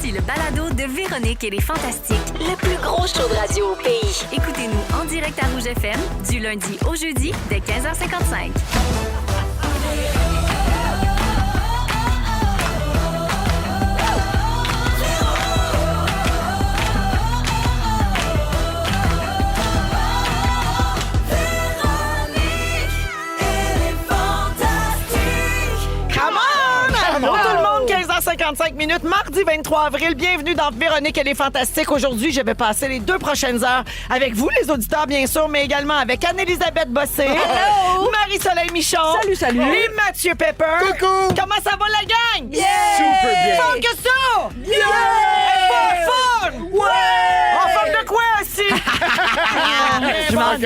Voici le balado de Véronique et les Fantastiques. Le plus gros show de radio au pays. Écoutez-nous en direct à Rouge FM du lundi au jeudi dès 15h55. Allô tout le monde, 15h55 minutes, mardi 23 avril. Bienvenue dans Véronique et les Fantastiques. Aujourd'hui, je vais passer les 2 prochaines heures avec vous, les auditeurs, bien sûr, mais également avec Anne-Élisabeth Bossé, Marie-Soleil Michon, Salut. et Mathieu Pepper. Coucou! Comment ça va, la gang? Super bien! Fort que ça! Yeah! Fort! Ouais! En forme de quoi, aussi? Je m'en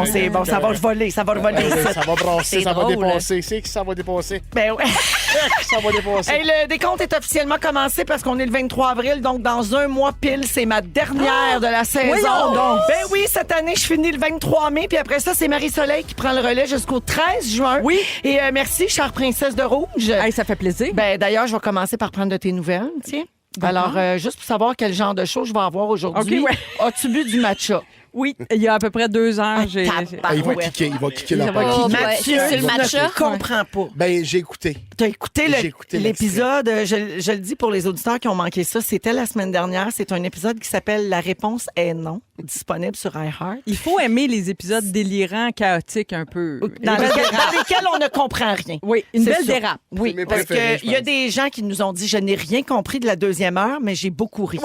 c'est bon. Ça va voler. Ça va brasser, ça va dépasser. C'est qui ça va dépasser? Ben ouais. Ça va dépasser. Hey, le décompte est officiellement commencé parce qu'on est le 23 avril, donc dans un mois pile, c'est ma dernière de la saison. Donc, ben oui, cette année, je finis le 23 mai, puis après ça, c'est Marie-Soleil qui prend le relais jusqu'au 13 juin. Oui. Et merci, chère princesse de Rouge. Hey, ça fait plaisir. Ben d'ailleurs, je vais commencer par prendre de tes nouvelles, tiens. Alors, juste pour savoir quel genre de show je vais avoir aujourd'hui, OK, ouais. as-tu bu du matcha? Oui, il y a à peu près 2 heures, j'ai... Il va kicker la porte. Oh, Mathieu, ouais, c'est le tu matcha. ne comprends pas. Ben, j'ai écouté. T'as écouté J'ai écouté l'épisode, je le dis pour les auditeurs qui ont manqué ça, c'était la semaine dernière. C'est un épisode qui s'appelle La réponse est non, disponible sur iHeart. Il faut aimer les épisodes délirants, chaotiques un peu. Dans lesquels on ne comprend rien. Oui, une C'est belle ça. dérape. Oui, mes parce préférés, qu'il y a des gens qui nous ont dit « Je n'ai rien compris de la deuxième heure, mais j'ai beaucoup ri.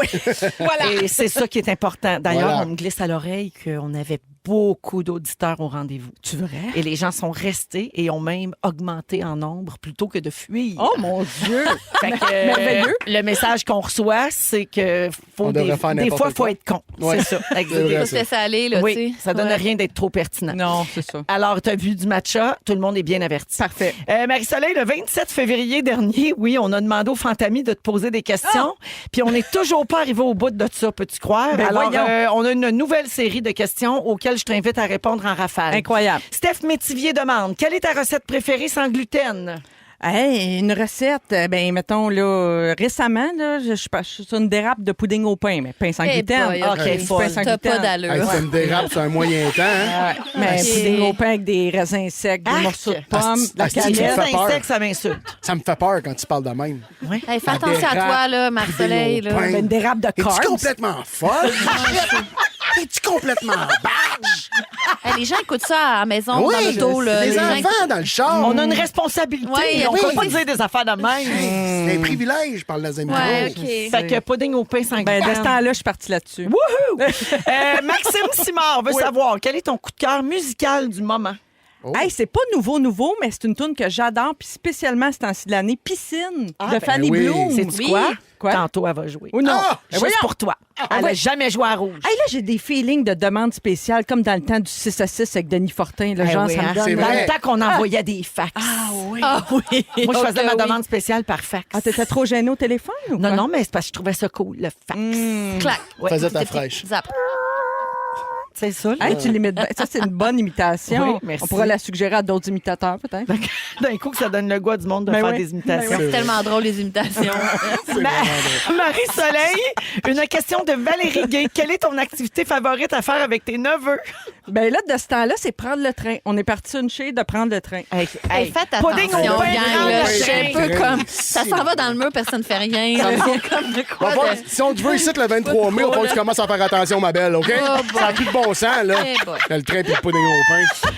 Voilà. Et c'est ça qui est important. D'ailleurs, Voilà. on me glisse à l'oreille qu'on avait beaucoup d'auditeurs au rendez-vous. Tu vrai? Et les gens sont restés et ont même augmenté en nombre plutôt que de fuir. Oh mon Dieu! Fait que, Merveilleux. le message qu'on reçoit, c'est que On devrait faire des n'importe fois, il faut quoi. être con. Ouais. C'est ça. C'est Exactement. vrai, Faut se laisser aller, là, tu Oui, sais. ça donne Ouais. rien d'être trop pertinent. Non, c'est ça. Alors, tu as vu du matcha, tout le monde est bien averti. Parfait. Marie-Soleil, le 27 février dernier, oui, on a demandé aux Fantami de te poser des questions, puis on n'est toujours pas arrivé au bout de ça, peux-tu croire? Ben Alors, voyons. on a une nouvelle série de questions auxquelles je t'invite à répondre en rafale. Incroyable. Steph Métivier demande, quelle est ta recette préférée sans gluten? Hey, une recette, ben mettons, là, récemment, là, je suis sur une dérape de pudding au pain, mais pain sans Eh gluten. boy, OK, Du pain sans T'as gluten. pas d'allure. Hey, c'est une dérape sur un moyen temps. Hein? Ouais, mais OK. pudding au pain avec des raisins secs, des Arc! morceaux de pommes, de la Asti, Si tu canette. ça fais fait un peur. sec, ça m'insulte. Ça me fait peur quand tu parles de même. Hey, fais La attention à dérape, toi, là, Marc-Soleil. pudding au là. pain. Ben, une dérape de Es-tu carbs. complètement folle? Es-tu complètement barge? Hey, les gens écoutent ça à la maison, Oui, dans l'auto. là. les Les gens enfants dans le char. On a une responsabilité. Ouais, on oui. peut pas dire des affaires de même. C'est un privilège, parle dans un micro. Ouais, OK. Fait que pudding au pain sans Ben, gluten. de ce temps-là, je suis partie là-dessus. Wouhou! Maxime Simard veut savoir quel est ton coup de cœur musical du moment? Oh. Hey, c'est pas nouveau, mais c'est une tune que j'adore, puis spécialement ce temps-ci de l'année, Piscine, de ben Fanny oui. Bloom. Sais-tu Oui. quoi? Tantôt, elle va jouer. Ou non? Ah! Ben Juste voyons. pour toi. Elle n'a jamais joué à rouge. Hey, là, j'ai des feelings de demande spéciale, comme dans le temps du 6 à 6 avec Denis Fortin. Là, Eh genre, oui, ça hein? me donne... C'est Dans vrai. le temps qu'on envoyait des fax. Ah oui. Moi, je faisais ma oui. demande spéciale par fax. Ah, t'étais trop gênée au téléphone ou Non, quoi? non, mais c'est parce que je trouvais ça cool, le fax. Clac. Ouais. Faisais ta Des petits fraîche. zaps. C'est ça, là. Hey, tu l'imites bien. Ça, c'est une bonne imitation. Oui, merci. On pourra la suggérer à d'autres imitateurs, peut-être. D'un coup, que ça donne le goût à du monde de Ben faire oui. des imitations. C'est vrai. tellement drôle, les imitations. Marie-Soleil, une question de Valérie Gay. Quelle est ton activité favorite à faire avec tes neveux? Ben là, de ce temps-là, c'est prendre le train. On est parti une chie de prendre le train. Hey, Hey, faites pudding attention, au pain, gang. Là, je suis un pain. peu comme... Ça s'en va dans le mur, personne ne fait rien. là. C'est comme de quoi Va falloir- de... Si on te veut ici le 23 mai, il faut que tu commences à faire attention, ma belle, OK? Oh, Ça n'a plus de bon sens, là. Eh boy. Le train puis le pudding au pain.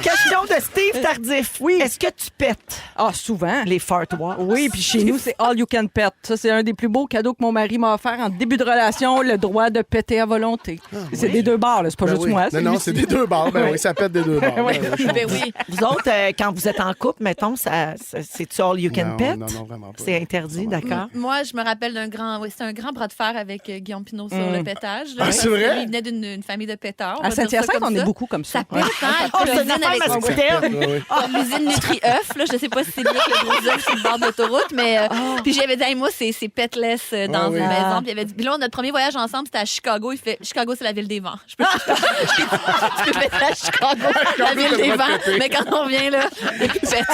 Question de Steve Tardif. Oui. Est-ce que tu pètes Ah, souvent. les fart walks? Oui, puis chez nous, c'est all you can pet. Ça, c'est un des plus beaux cadeaux que mon mari m'a offert en début de relation, le droit de péter à volonté. C'est des deux barres, là. C'est pas Ben juste oui. moi. Non, lui c'est aussi. des deux barres. Ben Oui. oui, ça pète des deux barres. Ben oui, je Ben comprends. oui. Vous autres, quand vous êtes en couple, mettons, c'est-tu all you can Non, pet? non, non, vraiment pas. C'est interdit, d'accord? Moi, je me rappelle d'un grand... Oui, c'était un grand bras de fer avec Guillaume Pinot sur le pétage. là, Ah, c'est parce vrai? qu'il venait d'une famille de pétards. on À va dire ça Saint-Hyacinthe, comme on est ça. beaucoup comme ça. Ça pète, hein? Oh, c'est une L'usine affaire avec- masculine. Oui, oui. l'usine Nutri-œuf, là, je sais pas si c'est lié avec le gros œuf sur le bord d'autoroute, mais puis j'avais dit, hey, moi, c'est petless dans Ah oui. une maison. Puis il avait dit, puis là, notre premier voyage ensemble, c'était à Chicago. Il fait, Chicago, c'est la ville des vents. Je peux tu peux péter à Chicago, la ville des vents. Mais quand on vient là, il pète.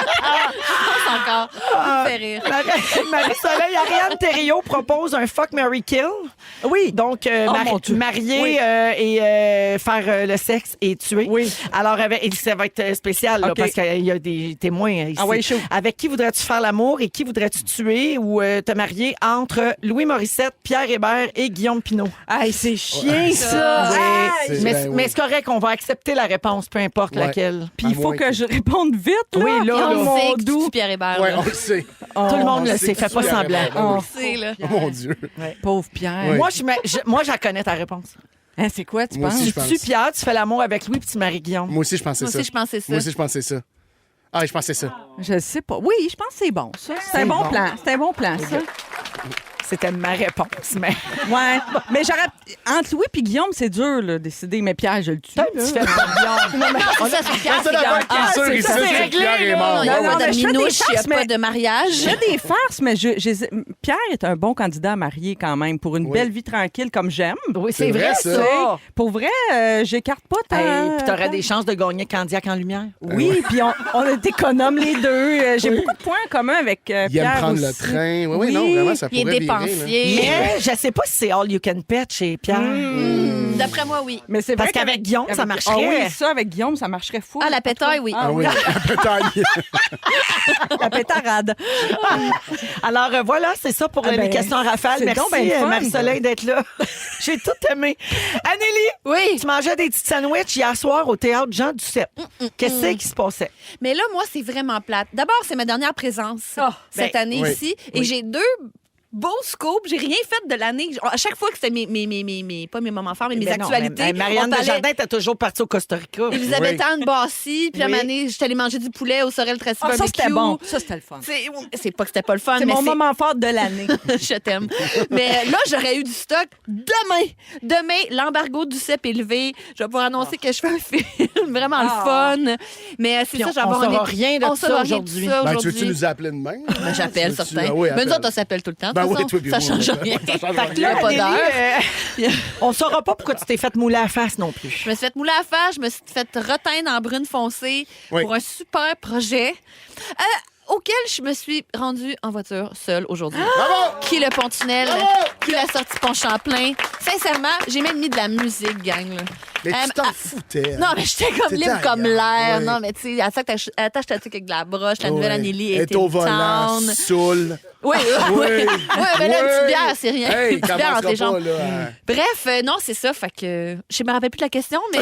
On s'en encore. Ça me fait rire. Marie-Soleil, Ariane Thériault propose un fuck, marry, kill. Oui. Donc, mon Dieu. marier Oui. et faire le sexe et tuer. Oui. Alors, et ça va être spécial là, OK. parce qu'il y a des témoins ici. Ah ouais, chaud. Avec qui voudrais-tu faire l'amour et qui voudrais-tu tuer ou te marier entre Louis Morissette, Pierre Hébert et Guillaume Pinot? Hey, c'est chien, ça. Oui. C'est Mais, vrai, oui. mais c'est correct, on va accepter la réponse, peu importe Ouais. laquelle. Puis il À faut moins que que- je réponde vite, là. Oui, là, On là. sait Mon que doux. tu Pierre Hébert. Ouais, là. on le sait. Tout le monde le on sait, sait fais que pas tu semblant. Pierre Hébert. On Oh, sait, là. Oh mon Dieu. pauvre Pierre. Oui. Moi, je la connais ta réponse. Hein, c'est quoi, tu Moi penses? aussi, Tu je pense. tues Pierre, tu fais l'amour avec Louis puis tu maries Guillaume. Moi aussi, je pensais Moi ça. aussi, je pensais ça. Moi aussi, je pensais ça. Ah, je pensais ça. Je sais pas. Oui, je pense que c'est bon, ça. C'est un bon plan. C'est un bon plan, ça. C'était ma réponse, mais Ouais. Mais j'aurais. Entre Louis et Guillaume, c'est dur, là, décider. Mais Pierre, je le tue. t'as un petit fait là. pour Guillaume. C'est ça, c'est Pierre, Ça c'est doit Guillaume. être sûr c'est ici ça, c'est que réglé, Pierre est là. mort. Il n'y a Non, pas mais de je fais des minouche, il n'y a farces, pas mais- de mariage. J'ai des farces, mais Pierre est un bon candidat à marier quand même pour une Oui. belle vie tranquille comme j'aime. Oui, C'est vrai, ça. ça. Pour vrai, j'écarte pas tant. Hey, puis t'aurais des chances de gagner Candiac en lumière. Oui, puis on est économes les deux. J'ai beaucoup de points en commun avec Il Pierre aime prendre aussi. le train. Oui, non, vraiment, ça Il est pourrait virer. là. dépensier. Mais je sais pas si c'est all you can pet chez Pierre. D'après moi, oui. Mais c'est Parce vrai qu'avec Guillaume, ça marcherait. Ah oui, ça, avec Guillaume, ça marcherait fou. Ah, la pétaille, oui. Ah oui, peut-être. La pétarade. Alors voilà, c'est ça pour Ah les ben, questions rafales. c'est Merci donc ben le fun. Marie-Soleil d'être là. J'ai tout aimé. Anélie, Oui. tu mangeais des petits sandwichs hier soir au théâtre Jean Duceppe. Qu'est-ce qui se passait? Mais là, moi, c'est vraiment plate. D'abord, c'est ma dernière présence cette année oui. ici. Et j'ai 2 beaux scoops. J'ai rien fait de l'année. À chaque fois que c'était pas mes moments forts, mais mes Ben non, actualités. mais Marianne on parlait Desjardins était toujours partie au Costa Rica. Elisabeth Oui. Anne Bassi, puis à un Oui. moment donné, j'étais allée manger du poulet au Sorel Tracy Ah, ça, Barbecue. c'était bon. Ça, c'était le fun. C'est pas que c'était pas le fun, C'est mais mon moment fort de l'année. je t'aime. Mais là, j'aurais eu du stock demain. Demain, l'embargo du CEP est levé. Je vais pouvoir annoncer que je fais un film vraiment le fun. Mais c'est Puis ça, on j'avais saura rien de on ça saura rien de aujourd'hui. ça Ben, tu aujourd'hui. veux-tu nous appeler demain? Ben, j'appelle, Tu veux-tu- certain. Ah oui, Mais nous appelle. autres, on s'appelle tout le temps. de Ben toute oui, façon. toi, puis Ça moi, change rien. Ça change Fait que rien. là, pas Anélie, d'heure. on saura pas pourquoi tu t'es fait mouler à la face non plus. Je me suis fait mouler à la face, je me suis fait reteindre en brune foncée Oui. pour un super projet auquel je me suis rendue en voiture seule aujourd'hui. Bravo! Qui le pont-tunnel, Bravo! qui l'a sorti Pont-Champlain. Sincèrement, j'ai même mis de la musique, gang. Là. Mais tu t'en ah, foutais. Non, mais j'étais comme T'étais libre comme ailleurs, l'air. oui. Non, mais tu sais, attache ta tuque avec de la broche. La nouvelle Ouais. Anneli Elle était est au volant, down. saoul. Oui, oui. Oui. Oui, mais là, une petite bière, c'est rien. Hey, Une petite bière entre les commencera jambes. pas, là. Bref, non, c'est ça. Fait que je me rappelle plus de la question, mais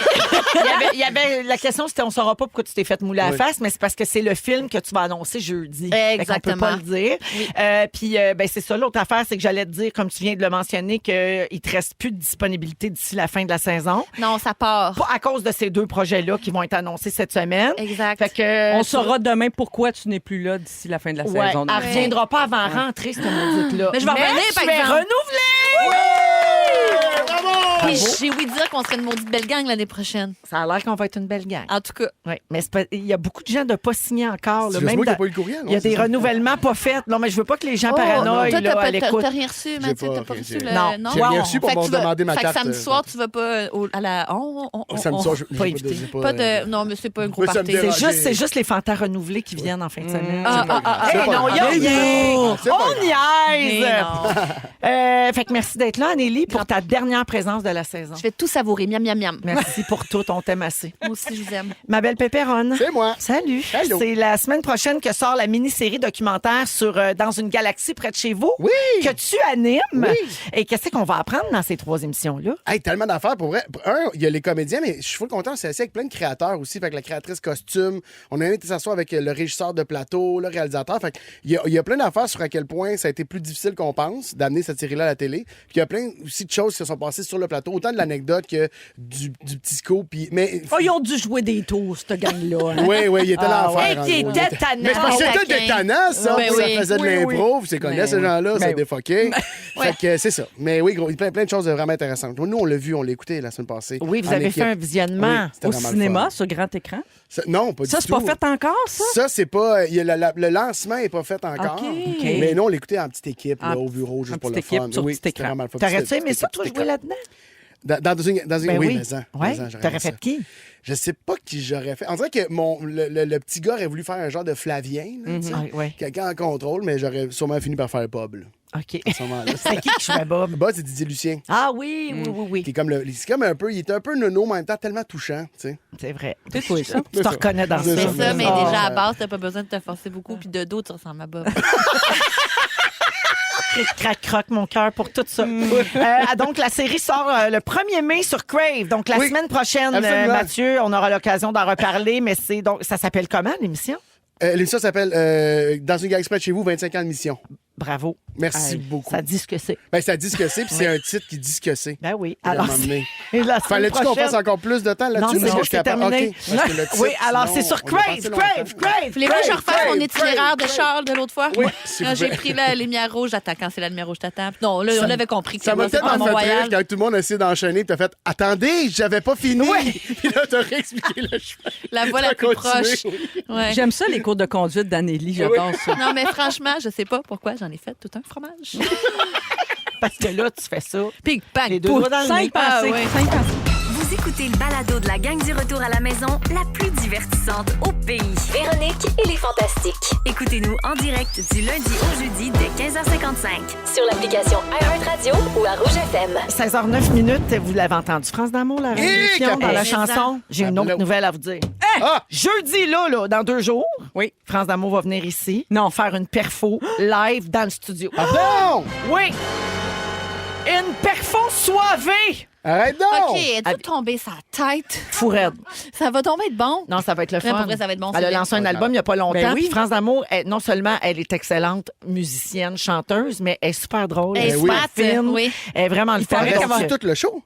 Il y avait la question, c'était on saura pas pourquoi tu t'es fait mouler à la Oui. face, mais c'est parce que c'est le film que tu vas annoncer jeudi. Exactement. Fait qu'on peut pas le dire. Puis ben c'est ça. L'autre affaire, c'est que j'allais te dire, comme tu viens de le mentionner, qu'il te reste plus de disponibilité d'ici la fin de la saison. non, ça part. Pas à cause de ces 2 projets-là qui vont être annoncés cette semaine. Exact. Fait que On saura demain pourquoi tu n'es plus là d'ici la fin de la Ouais, saison. elle reviendra pas avant rentrée, cette maudite-là. Mais je vais revenir, tu par es exemple. renouvelée! Bravo! Puis j'ai ouï dire qu'on serait une maudite belle gang l'année prochaine. Ça a l'air qu'on va être une belle gang. En tout cas, Oui, mais c'est pas- il y a beaucoup de gens de pas signer encore. là, C'est juste même moi qui dans- n'ai pas eu le courriel. Il y a ouais, c'est des ça. renouvellements pas faits. Non, mais je veux pas que les gens oh, paranoïent toi, là, à l'écoute. t'as rien reçu, Mathieu. pas T'as pas rien, reçu j'ai- le. Non. J'ai rien reçu pour Fait que me tu vas- demander ma fait que carte. samedi soir, tu vas pas à la. Samedi soir, je pas éviter. Pas de. Non, mais c'est pas un gros Oui, ça me party. dérange. C'est juste les fantas renouvelés qui viennent en fin de semaine. C'est Hey, pas non, grave. il y a rien. C'est pas On grave. niaise. Mais non. Fait que merci d'être là, Anneli, pour ta dernière présence de la saison. Je vais tout savourer. Miam, miam, miam. Merci pour tout. On t'aime assez. Moi aussi, je vous aime. Ma belle Pépéronne. C'est moi. Salut. Allô. C'est la semaine prochaine que sort la mini-série documentaire sur Dans une galaxie près de chez vous. Oui. Que tu animes. Oui. Et qu'est-ce qu'on va apprendre dans ces 3 émissions-là? Hey, tellement d'affaires pour vrai. Il y a les comédiens, mais je suis full content. C'est assis avec plein de créateurs aussi. Fait que la créatrice costume, on a été s'asseoir avec le régisseur de plateau, le réalisateur. Fait que il y a plein d'affaires sur à quel point ça a été plus difficile qu'on pense d'amener cette série-là à la télé. Puis il y a plein aussi de choses qui se sont passées sur le plateau, autant de l'anecdote que du petit scoop. Mais Oh, ils ont dû jouer des tours, cette gang-là. hein. oui, il était l'enfer. Hey, en qui gros. était tannant. Mais c'est parce que c'était taquin. détonnant, ça. Ben Ça oui. faisait de Oui, l'impro. Vous les connaissez, ces gens-là. Ben Ça oui. défoqué. Fait que c'est ça. Mais oui, gros, plein de choses vraiment intéressantes. Nous, on l'a vu, on l'a écouté la semaine passée. Oui, vous en avez équipe. fait un visionnement. Oui, c'était Au vraiment le cinéma, fun. sur grand écran. Non, pas Ça, du c'est tout. pas fait encore, ça? Ça, c'est pas. Le lancement n'est pas fait encore. OK. Mais nous, on l'écoutait en petite équipe, là, En au bureau, juste en pour le petite fun. équipe, sur Oui, petit c'était écran. vraiment le fun. T'aurais-tu Petite aimé ça, équipe, toi, petit jouer écran. là-dedans? Dans une Ben oui, oui. mais ça. Ouais. T'aurais fait qui? Je sais pas qui j'aurais fait. On dirait que le petit gars aurait voulu faire un genre de Flavien, là, tu sais. Ouais. Quelqu'un en contrôle, mais j'aurais sûrement fini par faire Bob, là, OK. à ce moment-là. C'est qui jouait Bob? Bob, c'est Didier Lucien. Ah oui, oui. Qui est comme il était un peu nono, mais en même temps tellement touchant, tu sais. C'est vrai. C'est toi, ça. Tu te reconnais dans C'est ça. C'est ça, mais Ah. déjà à base, t'as pas besoin de te forcer beaucoup. Puis de dos, tu ressembles à Bob. Crac, croc, mon cœur pour tout ça. Donc, la série sort le 1er mai sur Crave. Donc, la Oui, semaine prochaine, absolument. Mathieu, on aura l'occasion d'en reparler. Mais donc, ça s'appelle comment, l'émission? L'émission s'appelle Dans une gare exprès de chez vous, 25 ans de mission. Bravo. Merci beaucoup. Ça dit ce que c'est. Ben, ça dit ce que c'est, puis c'est un titre qui dit ce que c'est. Ben oui. À un Alors, moment donné. et la semaine Fallait-tu qu'on prochaine- fasse encore plus de temps Non, là-dessus? c'est Parce bon, que je suis c'est capable. terminé. OK, parce que le titre, Oui, alors sinon, c'est sur on a passé Crave, longtemps. Crave. Voulez-vous que je refasse mon Crave, itinéraire de Crave. Charles de l'autre fois? Oui, s'il Quand vous j'ai plaît. pris la lumière rouge, j'attends. Quand c'est la lumière rouge, t'attends. Non, là, on avait compris que Ça m'a c'est pas tellement fait rire Mont-Royal. quand tout le monde a essayé d'enchaîner, t'as fait attendez, j'avais pas fini. Puis là, t'as réexpliqué le chemin. La voie la T'as plus continué, proche. oui. Ouais. J'aime ça, les cours de conduite d'Anneli, j'adore ça. Non, mais franchement, je sais pas pourquoi j'en ai fait tout un fromage. Parce que là, tu fais ça. Puis, bang, Les deux pouf. doigts dans le nez. Cinq passés, Ah, ouais. 5 passés. Vous écoutez le balado de la gang du retour à la maison, la plus divertissante au pays. Véronique et les Fantastiques. Écoutez-nous en direct du lundi au jeudi dès 15h55. Sur l'application iHeartRadio ou à Rouge FM. 16h09 minutes, vous l'avez entendu, France d'amour, la révolution dans la capable. chanson. J'ai une autre nouvelle à vous dire. Ah! Jeudi, là, dans 2 jours, Oui. France d'amour va venir ici. Non. Faire une perfo live dans le studio. Non! Oui! Une perfo soivée! Arrête donc! OK, êtes-vous tombé sa tête? Fou raide. Ça va tomber de bon? Non, ça va être le Mais fun. pour vrai, ça va être bon, Elle c'est a bien. lancé un album il n'y a pas longtemps. Ben oui. Puis France d'amour, non seulement elle est excellente musicienne, chanteuse, mais elle est super drôle. Elle est super smart, fine. oui. Elle est vraiment le fun. Elle Donc, reste tout le show.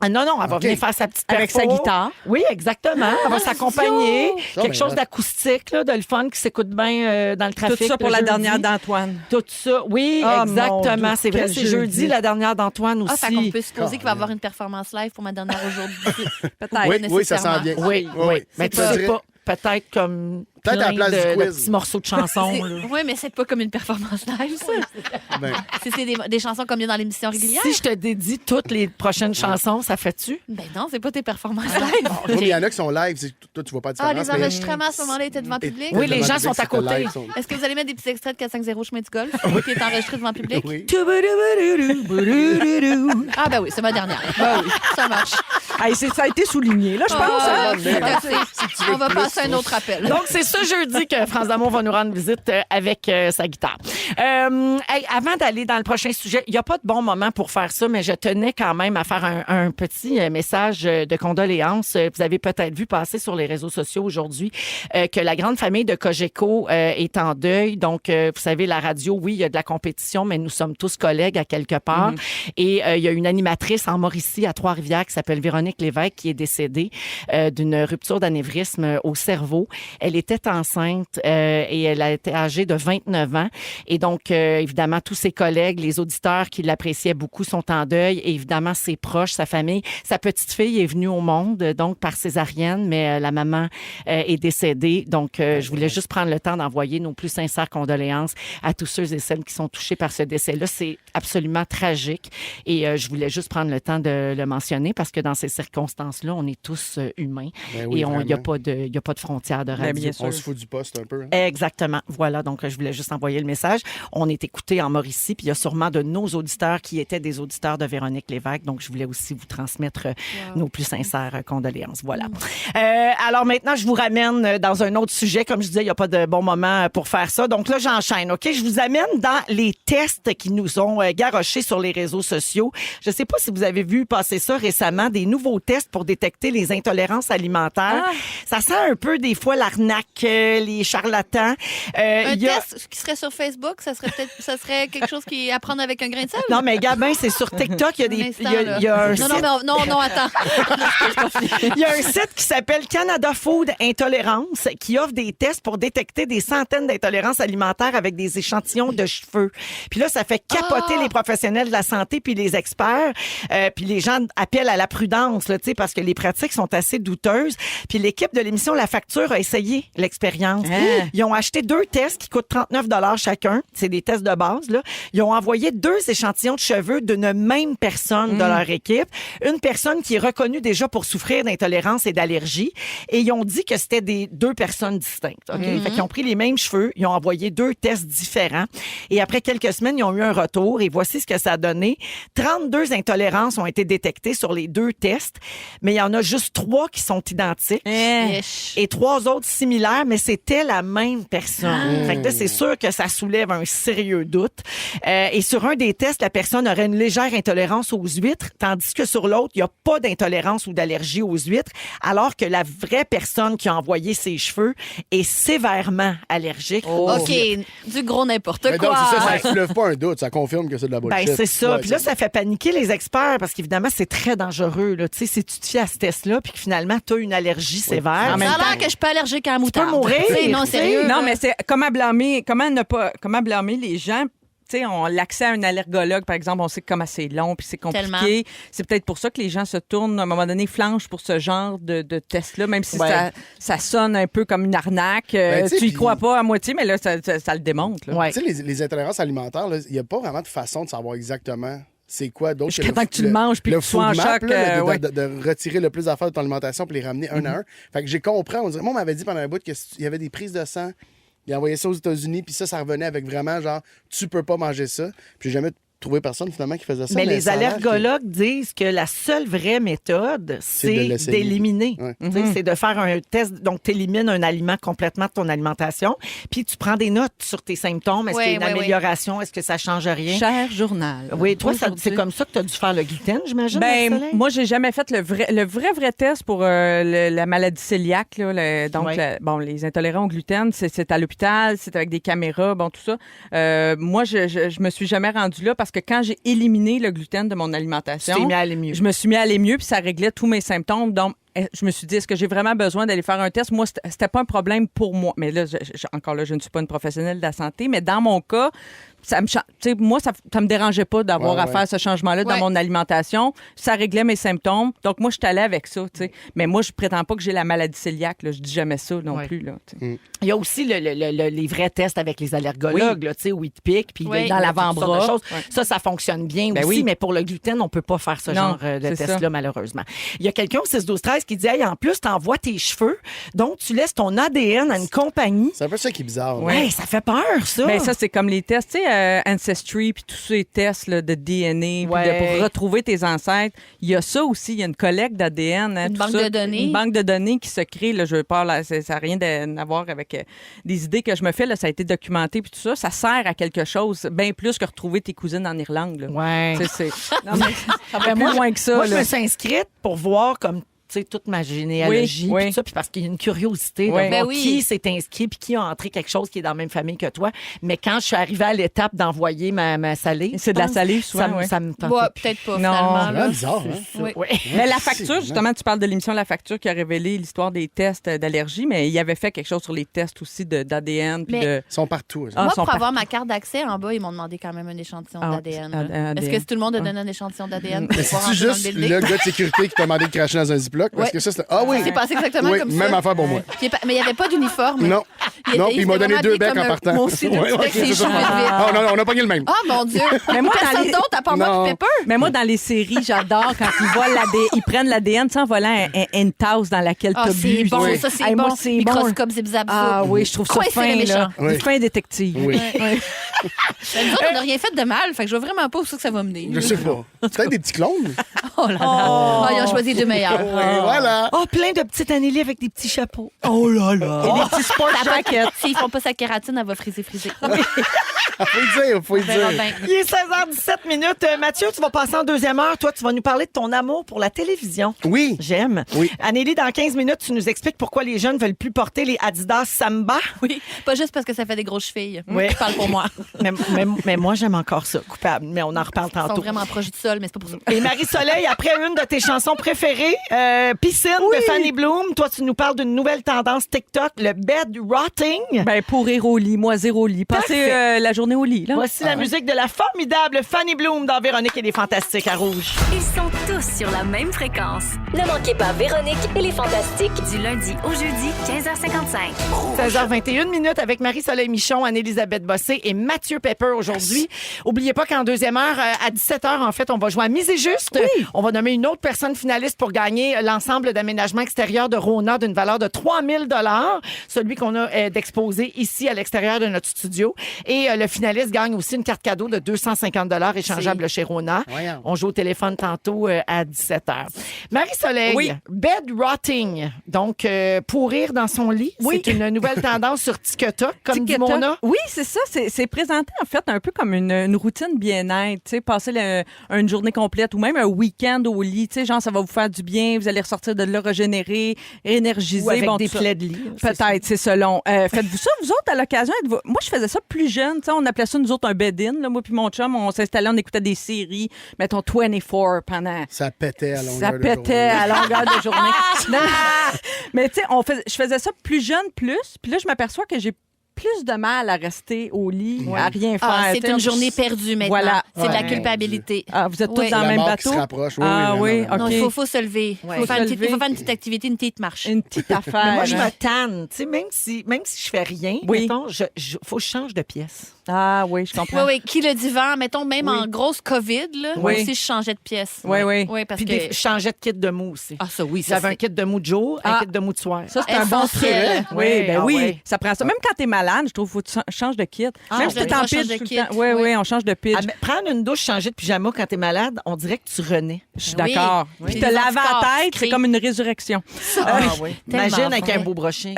non, elle va OK. venir faire sa petite Avec perfo. sa guitare. Oui, exactement. Elle va s'accompagner. Ça, Quelque mais chose là- d'acoustique, là, de le fun, qui s'écoute bien dans le trafic. Tout ça pour le la jeudi. dernière d'Antoine. Tout ça, oui, Oh, mon exactement. Dieu, C'est vrai, quel c'est jeudi, jeudi. la dernière d'Antoine aussi. Ah, fait qu'on peut supposer qu'il va y avoir une performance live pour ma dernière aujourd'hui. Peut-être. Oui, oui, ça sent bien. Oui, oui. Mais tu Je sais dirais- pas, peut-être comme Peut-être à la plein place du de quiz. petits morceaux de chansons. là. Oui, mais c'est pas comme une performance live, ça. Ben, C'est des chansons comme il y a dans l'émission régulière. Si je te dédie toutes les prochaines chansons, ça fait-tu? Ben non, c'est pas tes performances live. oui, mais il y en a qui sont live. Toi, tu vois pas de Ah, différence. les enregistrements à ce moment-là étaient devant le public? Oui, les gens sont à côté. Est-ce que vous allez mettre des petits extraits de 450 chemin du golf qui est enregistré devant le public? Oui. Ah, ben oui, c'est ma dernière. Ben oui, ça marche. Hey, ça a été souligné, là, je pense. Ah, hein? c'est assez. veux On va plus, passer à un moi. autre appel. Donc, c'est ce jeudi que France d'amour va nous rendre visite avec sa guitare. Hey, avant d'aller dans le prochain sujet, il n'y a pas de bon moment pour faire ça, mais je tenais quand même à faire un petit message de condoléances. Vous avez peut-être vu passer sur les réseaux sociaux aujourd'hui que la grande famille de Cogeco est en deuil. Donc, vous savez, la radio, oui, il y a de la compétition, mais nous sommes tous collègues à quelque part. Et il y a une animatrice en Mauricie, à Trois-Rivières, qui s'appelle Véronique Lévesque, qui est décédée d'une rupture d'anévrisme au cerveau. Elle était enceinte et elle a été âgée de 29 ans. Et donc, évidemment, tous ses collègues, les auditeurs qui l'appréciaient beaucoup sont en deuil. Et évidemment, ses proches, sa famille. Sa petite fille est venue au monde, donc par césarienne, mais la maman est décédée. Donc, je voulais juste prendre le temps d'envoyer nos plus sincères condoléances à tous ceux et celles qui sont touchés par ce décès-là. C'est absolument tragique. Et je voulais juste prendre le temps de le mentionner parce que dans ces circonstances-là, on est tous humains. Ben oui, et il n'y a vraiment. pas de frontières de Ben, radio. bien sûr. On se fout du poste un peu. Hein? Exactement. Voilà, donc je voulais juste envoyer le message. On est écouté en Mauricie, puis il y a sûrement de nos auditeurs qui étaient des auditeurs de Véronique Lévesque. Donc, je voulais aussi vous transmettre nos plus sincères condoléances. Voilà. Alors maintenant, je vous ramène dans un autre sujet. Comme je disais, il n'y a pas de bon moment pour faire ça. Donc là, j'enchaîne, OK? Je vous amène dans les tests qui nous ont garochés sur les réseaux sociaux. Je ne sais pas si vous avez vu passer ça récemment, des nouveaux tests pour détecter les intolérances alimentaires. Ça sent un peu des fois l'arnaque, les charlatans. Un Il y a- test qui serait sur Facebook, ça serait quelque chose qui est à prendre avec un grain de sel? Non, mais Gabin, c'est sur TikTok. Il y a, Un des, instant, il y a un là. site, Non, attends. il y a un site qui s'appelle Canada Food Intolérance qui offre des tests pour détecter des centaines d'intolérances alimentaires avec des échantillons de cheveux. Puis là, ça fait capoter les professionnels de la santé puis les experts. Puis les gens appellent à la prudence, là, tu sais, parce que les pratiques sont assez douteuses. Puis l'équipe de l'émission La Facture a essayé l'expérience. Hein? Ils ont acheté 2 tests qui coûtent 39 $ chacun. C'est des tests de base, là. Ils ont envoyé 2 échantillons de cheveux d'une même personne de leur équipe. Une personne qui est reconnue déjà pour souffrir d'intolérance et d'allergie. Et ils ont dit que c'était des 2 personnes distinctes. OK? Fait qu'ils ont pris les mêmes cheveux. Ils ont envoyé 2 tests différents. Et après quelques semaines, ils ont eu un retour. Et voici ce que ça a donné. 32 intolérances ont été détectées sur les 2 tests. Mais il y en a juste 3 qui sont identiques. Et 3 autres similaires, mais c'était la même personne. Fait que là, c'est sûr que ça soulève un sérieux doute. Et sur un des tests, la personne aurait une légère intolérance aux huîtres, tandis que sur l'autre, il n'y a pas d'intolérance ou d'allergie aux huîtres, alors que la vraie personne qui a envoyé ses cheveux est sévèrement allergique aux OK, huîtres. du gros n'importe Mais quoi. donc, c'est ça soulève pas un doute, ça confirme que c'est de la bullshit. Ben, c'est ça. Ouais, Puis là, ça fait paniquer les experts parce qu'évidemment, c'est très dangereux. Là. Tu sais, si tu te fies à ce test-là puis que finalement, tu as une allergie sévère. En même Ça a temps, l'air que je suis pas allergique à la moutarde. mourir, Tu sais, non, tu sais. sérieux. Non, mais c'est comment blâmer les gens. Tu sais, on l'accès à un allergologue, par exemple, on sait comment c'est long puis c'est compliqué. Tellement. C'est peut-être pour ça que les gens se tournent, à un moment donné, flanchent pour ce genre de test-là, même si Ouais. ça sonne un peu comme une arnaque. Ben, tu sais, tu y puis- crois pas à moitié, mais là, ça le démontre. Là. Ouais. Tu sais, les intolérances alimentaires, il n'y a pas vraiment de façon de savoir exactement c'est quoi d'autre Jusqu'à temps que tu le manges puis que tu sois en food map, choc, là, ouais. de retirer le plus d'affaires de ton alimentation puis les ramener un à un. Fait que j'ai compris. On m'avait dit pendant un bout qu'il y avait des prises de sang. Il envoyait ça aux États-Unis, puis ça revenait avec vraiment genre, tu peux pas manger ça. Puis j'ai jamais trouvé personne finalement qui faisait ça. Mais les ça a l'air allergologues disent que la seule vraie méthode, C'est de c'est l'essayer. d'éliminer. Ouais. Tu sais, c'est de faire un test. Donc, tu élimines un aliment complètement de ton alimentation. Puis, tu prends des notes sur tes symptômes. Est-ce qu'il y a une amélioration? Est-ce que ça change rien? Cher journal. Oui, toi, Aujourd'hui. c'est comme ça que tu as dû faire le gluten, j'imagine? Ben, Marie-Soleil? moi, j'ai jamais fait le vrai test pour la maladie cœliaque. Là, donc, Ouais. les intolérants au gluten, c'est à l'hôpital, c'est avec des caméras, bon, tout ça. Moi, je me suis jamais rendue là parce que quand j'ai éliminé le gluten de mon Tu alimentation, t'es mis à aller mieux. je me suis mis à aller mieux puis ça réglait tous mes symptômes. Donc, je me suis dit, est-ce que j'ai vraiment besoin d'aller faire un test? Moi, c'était pas un problème pour moi. Mais là, encore là, je ne suis pas une professionnelle de la santé, mais dans mon cas, moi, ça me dérangeait pas d'avoir Ouais, à ouais. faire ce changement-là dans Ouais. mon alimentation. Ça réglait mes symptômes. Donc, moi, je suis allée avec ça, tu sais. Mais moi, je prétends pas que j'ai la maladie cœliaque, là. Je dis jamais ça non Ouais. plus, là. tu sais. Il y a aussi les vrais tests avec les allergologues, là, tu sais, où ils te piquent, puis Oui. là, Dans il y a l'avant-bras. toutes sortes de choses. Ouais. Ça fonctionne bien Ben aussi, oui. mais pour le gluten, on peut pas faire ce Non, genre de c'est test-là, ça. malheureusement. Il y a quelqu'un au 6-12-13 qui dit, hey, en plus, t'envoies tes cheveux, donc tu laisses ton ADN à une compagnie. C'est un peu ça qui est bizarre. là. Ouais, ça fait peur, ça. Ben ça, c'est comme les tests, tu sais, Ancestry, puis tous ces tests là, de DNA, puis Ouais. pour retrouver tes ancêtres. Il y a ça aussi, il y a une collecte d'ADN. Une tout banque ça. de données. Une banque de données qui se crée, là, je parle, là, ça n'a rien à voir avec des idées que je me fais, là, ça a été documenté, puis tout ça. Ça sert à quelque chose, bien plus que retrouver tes cousines en Irlande. Là. Ouais. Tu sais, non, mais ça va Ben, plus loin que ça. Moi, je là. me suis inscrite pour voir comme tu sais, toute ma généalogie, Oui, puis oui. tout ça, puis parce qu'il y a une curiosité de Oui. voir Ben oui. qui s'est inscrit puis qui a entré quelque chose qui est dans la même famille que toi. Mais quand je suis arrivée à l'étape d'envoyer ma salive, C'est de la je pense, salive, souvent, ça me, ouais. ça me tentait Ouais, plus. peut-être pas, Non. finalement. C'est là. vraiment bizarre, hein? Oui. Ouais. Mais la C'est facture, vrai. justement, tu parles de l'émission La Facture qui a révélé l'histoire des tests d'allergie, mais il avait fait quelque chose sur les tests aussi d'ADN. puis Mais- de... Ils sont partout. eux Ah, Moi, sont pour avoir partout. ma carte d'accès, en bas, ils m'ont demandé quand même un échantillon Ah, d'ADN. ADN. Est-ce que tout le monde a donné un échantillon d'ADN pour Mais pouvoir c'est-tu rentrer dans juste le le building? gars de sécurité qui t'a demandé de cracher dans un Ziploc? Parce Ouais. que ça, c'est. Ah oui! Ça s'est passé exactement Oui, comme ça. même affaire pour moi. Mais il n'y avait pas d'uniforme. Non. Il Non, était- puis il m'a était donné vraiment 2 habillé becs comme en un- partant. Moi aussi, Ouais, deux ok, becs, c'est c'est ça. cheveux vite. Ah, on a pogné le même. Oh mon Dieu! Mais moi, dans Personne les- d'autre à part moi Non. qui Pepper. Mais moi, dans les séries, j'adore quand ils volent ils prennent l'ADN, tu sais, en volant une tasse dans laquelle Ah, t'as c'est bu. bon, tu sais. ça c'est Hey, bon. moi, c'est bon. Microscope zip-zap. Ah oui, je trouve ça Coincer fin, les là. méchants. Oui. Du fin détective. Oui. Ben, nous autres, on n'a rien fait de mal, fait que je vois vraiment pas où ça que ça va mener. Je sais pas. Peut-être des petits clones. Oh là là. Oh, ils ont choisi les deux meilleurs. Oui, voilà. Oh, plein de petites Anneli avec des petits chapeaux. Oh là là. Et des petits sport jackets. S'ils font pas sa kératine, elle va friser. Faut le dire, faut le On verra dire. bien. Il est 16h17 minutes. Mathieu, tu vas passer en deuxième heure. Toi, tu vas nous parler de ton amour pour la télévision. Oui. J'aime. Oui. Anneli, dans 15 minutes, tu nous expliques pourquoi les jeunes veulent plus porter les Adidas Samba. Oui, pas juste parce que ça fait des grosses chevilles. Oui. Je parle pour moi. mais moi, j'aime encore ça, coupable. Mais on en reparle Ils sont tantôt. vraiment proches du sol, mais c'est pas pour ça. Et Marie-Soleil, après une de tes chansons préférées, Piscine de Fanny Bloom, toi, tu nous parles d'une nouvelle tendance TikTok, le bed rotting. Ben, pour rire au lit, moi, zéro lit. Passez Parfait. la journée au lit. Là. Voici la musique de la formidable Fanny Bloom dans Véronique et les Fantastiques à Rouge. Ils sont tous sur la même fréquence. Ne manquez pas Véronique et les Fantastiques. Du lundi au jeudi, 15h55. 16h21 minutes avec Marie-Soleil Michon, Anne-Élisabeth Bossé et Mathieu Pepper aujourd'hui. Oubliez pas qu'en deuxième heure, à 17h, en fait, on va jouer à Mise et Juste. Oui. On va nommer une autre personne finaliste pour gagner l'ensemble d'aménagement extérieur de Rona d'une valeur de 3 000 $, celui qu'on a d'exposé ici à l'extérieur de notre studio. Et le finaliste gagne aussi une carte cadeau de 250 $ échangeable chez Rona. Voyons. On joue au téléphone tantôt à 17h. Marie-Soleil, Oui. bed rotting, donc pourrir dans son lit. Oui. C'est une nouvelle tendance sur TikTok, comme dit TikTok. Mona. Oui, c'est ça. C'est présenté, en fait, un peu comme une routine bien-être. Tu sais, passer une journée complète ou même un week-end au lit. Tu sais, genre, ça va vous faire du bien. Vous allez ressortir de là régénérer, énergiser. Ou avec bon, des tout ça. plaies de lit. C'est ça. Peut-être, c'est selon. Faites-vous ça, vous autres, à l'occasion? Moi, je faisais ça plus jeune. Tu sais, on appelait ça, nous autres, un bed-in. Là. Moi puis mon chum, on s'installait, on écoutait des séries, mettons 24 pendant... Ça pétait à longueur Ça de pétait journée. à longueur de journée. Non. Mais tu sais, je faisais ça plus jeune, plus. Puis là, je m'aperçois que j'ai plus de mal à rester au lit, à rien faire. Ah, Tu c'est sais, une journée perdue maintenant. Voilà. C'est de la Ouais. culpabilité. Ah, vous êtes tous Oui. dans La le même mort qui bateau? se rapproche. Oui, Ah oui, oui, vraiment. Non, OK. il faut se lever. Ouais. Il faut faire une lever. petite activité, une petite marche. Une petite affaire. Mais moi, je hein. me tanne. Tu sais, même si je fais rien, Oui. mettons, faut que je change de pièce. Ah oui, je Oui, comprends. oui. Qui le divan, mettons, même en grosse COVID, là, Oui. moi aussi, je changeais de pièce. Oui, oui. Oui, parce Puis que... je changeais de kit de mou aussi. Ah, ça, oui, ça, J'avais un c'est kit de mou de jour, un Ah. kit de mou de soir. Ça, c'est un bon truc. essentiel. Oui, Ouais, ben ah oui. ouais. Ça prend ça. Même quand t'es malade, je trouve qu'il faut que tu changes de kit. Ah, Même ouais. si t'es en On change pitch de tout kit. le temps. Oui, Oui. oui, on change de pitch. Ah, mais prendre une douche, changer de pyjama quand t'es malade, on dirait que tu renais. Je suis Oui. d'accord. Oui. Puis te Les laver anticorps la tête, qui c'est créent- comme une résurrection. Ah oui. Tellement Imagine avec vrai. un beau brochet.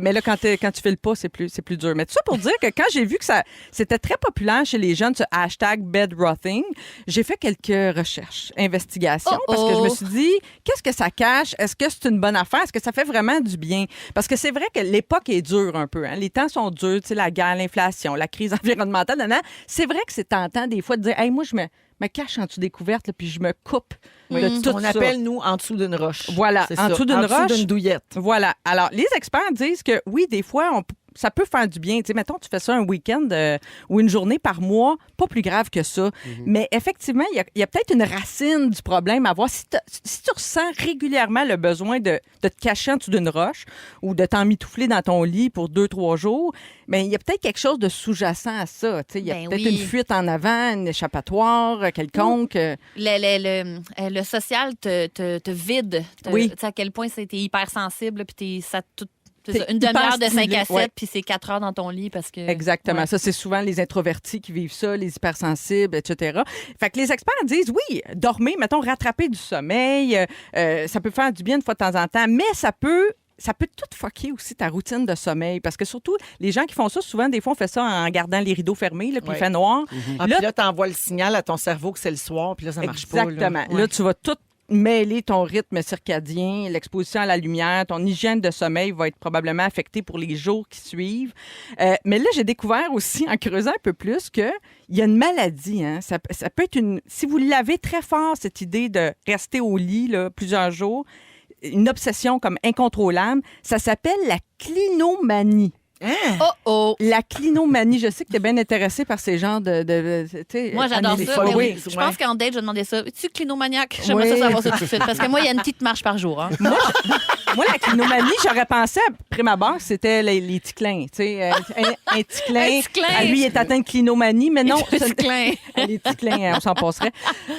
Mais là, quand tu fais le pas, c'est plus dur. Mais tout ça pour dire que quand j'ai vu que c'était très populaire chez les jeunes, ce hashtag bedrotting, j'ai fait quelques recherches, investigations, parce que je me suis dit, qu'est-ce que ça cache? Est-ce que c'est une bonne affaire? Est-ce que ça fait vraiment du bien? Parce que c'est vrai que l'époque est dure un peu. Hein? Les temps sont durs, tu sais, la guerre, l'inflation, la crise environnementale. C'est vrai que c'est tentant des fois de dire, hey, moi, je me cache en dessous des couvertes, là, puis je me coupe de tout On ça. appelle, nous, en dessous d'une roche. Voilà, C'est en ça. dessous d'une En roche. dessous d'une douillette. Voilà. Alors, les experts disent que oui, des fois, ça peut faire du bien. Tu sais, mettons, tu fais ça un week-end ou une journée par mois, pas plus grave que ça. Mais effectivement, il y a peut-être une racine du problème à voir. Si tu ressens régulièrement le besoin de te cacher en dessous d'une roche ou de t'emmitoufler dans ton lit pour 2-3 jours, mais il y a peut-être quelque chose de sous-jacent à ça. Tu sais, il y a Ben peut-être oui. une fuite en avant, un échappatoire quelconque. Le social te vide. Oui. Tu sais à quel point t'es hypersensible, puis T'es une demi-heure de 5 hyper à 7, stimulé, ouais. puis c'est 4 heures dans ton lit parce que... Exactement. Ouais. Ça, c'est souvent les introvertis qui vivent ça, les hypersensibles, etc. Fait que les experts disent, oui, dormir, mettons, rattraper du sommeil, ça peut faire du bien de fois de temps en temps, mais ça peut tout fucker aussi ta routine de sommeil. Parce que surtout, les gens qui font ça, souvent, des fois, on fait ça en gardant les rideaux fermés, là, puis Ouais. il fait noir. Ah, puis là, t'envoies le signal à ton cerveau que c'est le soir, puis là, ça marche pas. Exactement. Là, Là, tu vas tout mêler ton rythme circadien, l'exposition à la lumière, ton hygiène de sommeil va être probablement affectée pour les jours qui suivent. Mais là, j'ai découvert aussi, en creusant un peu plus, qu'il y a une maladie. Hein? Ça peut être si vous l'avez très fort, cette idée de rester au lit là, plusieurs jours, une obsession comme incontrôlable, ça s'appelle la clinomanie. Oh! La clinomanie, je sais que tu es bien intéressé par ces genres de tu sais, Moi, j'adore Anneli, ça. oui, Mais oui, oui. je pense qu'en date, je vais demander ça. Es-tu clinomaniaque? J'aimerais Oui. ça savoir ça tout de suite. Parce que moi, il y a une petite marche par jour. Hein. Moi, la clinomanie, j'aurais pensé, après ma barre, c'était les ticlins. Tu sais, un ticlin. Un ticlin. Lui, il est atteint de clinomanie, mais non. Un ticlin. Les ticlins, on s'en passerait.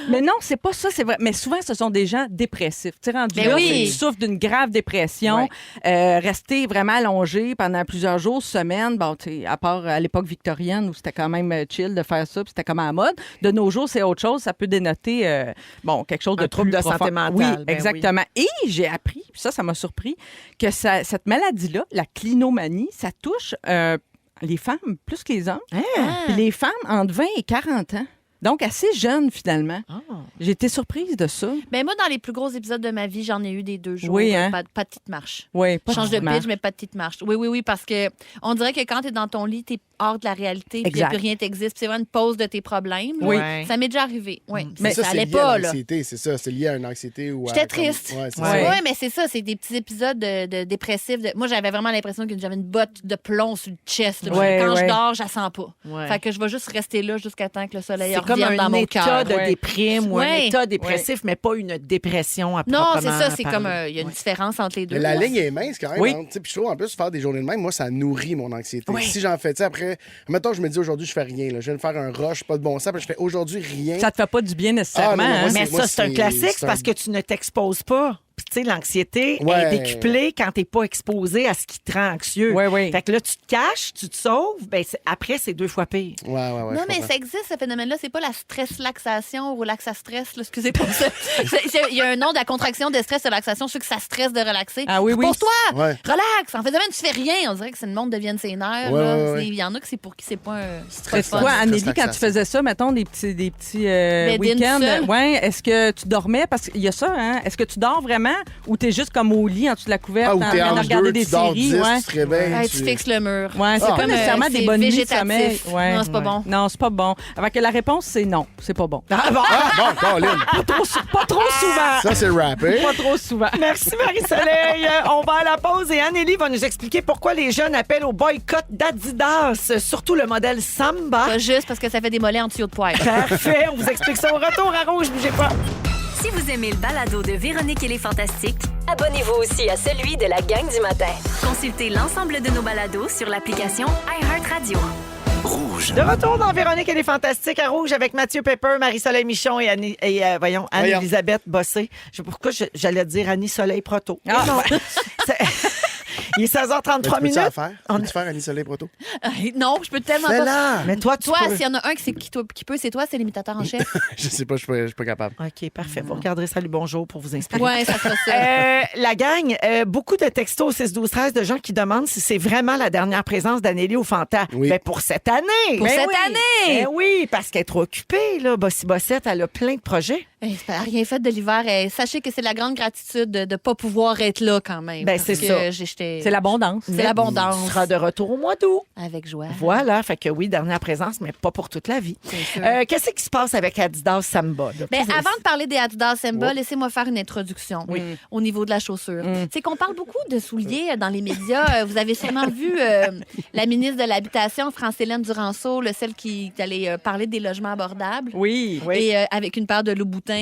Mais non, c'est pas ça, c'est vrai. Mais souvent, ce sont des gens dépressifs. Tu sais, rendu Ben là, oui. tu souffres d'une grave dépression, rester vraiment allongé pendant plusieurs jours, semaines, bon, tu sais, à part à l'époque victorienne où c'était quand même chill de faire ça, puis c'était comme à la mode. De nos jours, c'est autre chose. Ça peut dénoter, quelque chose de Un trouble plus de profond. santé mentale, Oui, ben oui. exactement. Et j'ai appris, puis ça m'a surpris, que cette maladie-là, la clinomanie, ça touche les femmes plus que les hommes. Puis les femmes entre 20 et 40 ans. Donc, assez jeune, finalement. J'ai été surprise de ça. Ben moi, dans les plus gros épisodes de ma vie, j'en ai eu des 2 jours. Oui, hein? Pas de petite marche. Oui, pas Change de marche. pitch, mais pas de petite marche. Oui, parce que on dirait que quand tu es dans ton lit, tu es hors de la réalité, puis Exact. plus rien t'existe. C'est vraiment une pause de tes problèmes. là. Oui. Ouais. Ça m'est déjà arrivé. Oui. Mais ça c'est allait lié à pas, là. l'anxiété, c'est ça. C'est lié à une anxiété ou à... J'étais comme- triste. Ouais, c'est Oui, ça. mais c'est ça, c'est des petits épisodes de dépressifs. Moi, j'avais vraiment l'impression que j'avais une botte de plomb sur le chest. là. Ouais, Quand je ouais. dors, je la sens pas. Ouais. Fait que je vais juste rester là jusqu'à temps que le soleil C'est comme revienne dans un mon état cœur. de Ouais. déprime ou un Ouais. état dépressif, mais pas une dépression à Non, c'est proprement ça, c'est parler. comme il y a une différence entre les deux. Mais la là. ligne est mince quand même. Oui. Hein. Tu sais, puis je trouve en plus faire des journées de même, moi, ça nourrit mon anxiété. Oui. Si j'en fais, tu sais, après, mettons, je me dis aujourd'hui, je fais rien. Là. Je viens de faire un rush, pas de bon sens, puis je fais aujourd'hui rien. Ça te fait pas du bien nécessairement. Ah, non, non, moi, hein? Mais moi, ça, c'est un c'est- classique, c'est c'est parce un- que tu ne t'exposes pas. Puis, tu sais, l'anxiété Ouais. est décuplée quand tu n'es pas exposé à ce qui te rend anxieux. Ouais, ouais. Fait que là, tu te caches, tu te sauves, ben, après, c'est 2 fois pire. Ouais, ouais, Non, je mais comprends. ça existe, ce phénomène-là. C'est pas la stress-laxation ou relax à stress. Là. Excusez pour ça. Il y a un nom de la contraction de stress-relaxation. Je sais que ça stresse de relaxer. Ah oui, oui. Repose-toi! Ouais. Relax! En fait, même, tu fais rien. On dirait que c'est le monde devienne ses nerfs. Ouais, là. ouais, ouais. Il y en a que c'est pour qui c'est pas un Stress. fun. Toi, Anneli, Stress quand tu relaxation. faisais ça, mettons, des petits Bed-in week-ends, seul. ouais, est-ce que tu dormais? Parce qu'il y a ça, hein? Est-ce que tu dors vraiment ou t'es juste comme au lit en dessous de la couverte Ah, ou en t'es train de en regarder deux, des tu dors séries? 10, Ouais. tu te réveilles. Hey, tu fixes le mur. Ouais, c'est Ah. pas nécessairement des c'est bonnes nuits de végétatif. sommeil. Ouais. Non, c'est pas bon. Non, c'est pas bon. Avant que la réponse, c'est non. C'est pas bon. Ah bon? Ah, bon, Colin. Pas trop souvent. Ça, c'est rappé. Pas trop souvent. Merci Marie-Soleil. On va à la pause et Anneli va nous expliquer pourquoi les jeunes appellent au boycott d'Adidas, surtout le modèle Samba. Pas juste parce que ça fait des mollets en tuyau de poêle. Parfait, on vous explique ça au retour à Rouge, bougez pas. Si vous aimez le balado de Véronique et les Fantastiques, Abonnez-vous aussi à celui de la gang du matin. consultez l'ensemble de nos balados sur l'application iHeartRadio. De retour dans Véronique et les Fantastiques à Rouge avec Mathieu Pepper, Marie-Soleil Michon et Anne-Elisabeth Bossé. Je sais pas pourquoi j'allais dire Annie-Soleil Proto. Mais Ah, non. C'est- Il est 16h33 Tu peux-tu minutes. la faire? Peux-tu faire Annie Soleil Proto? Non, je peux tellement pas. Fais-la! Mais toi, tu Toi, peux. s'il y en a un qui peut, c'est toi, c'est l'imitateur en chef. Je sais pas, je suis pas capable. OK, parfait. Vous regarderez Salut Bonjour pour vous inspirer. Ouais, ça sera ça. La gang, beaucoup de textos au 6-12-13 de gens qui demandent si c'est vraiment la dernière présence d'Anneli au Fanta. Oui. Ben, pour cette année. Pour Ben cette oui. année. Ben oui, parce qu'elle est trop occupée, là. Bossy Bossette, elle a plein de projets. Elle n'a rien fait de l'hiver. Sachez que c'est la grande gratitude de ne pas pouvoir être là quand même. Ben, parce c'est que ça. C'est l'abondance. C'est l'abondance. Tu seras de retour au mois d'août. Avec joie. Voilà, fait que oui, dernière présence, mais pas pour toute la vie. sûr. Qu'est-ce qui se passe avec Adidas Samba? Là? Ben, avant de parler des Adidas Samba, laissez-moi faire une introduction au niveau de la chaussure. C'est qu'on parle beaucoup de souliers dans les médias. Vous avez sûrement vu la ministre de l'Habitation, France-Hélène Duranceau, celle qui allait parler des logements abordables. Oui. Et avec une paire de Louboutins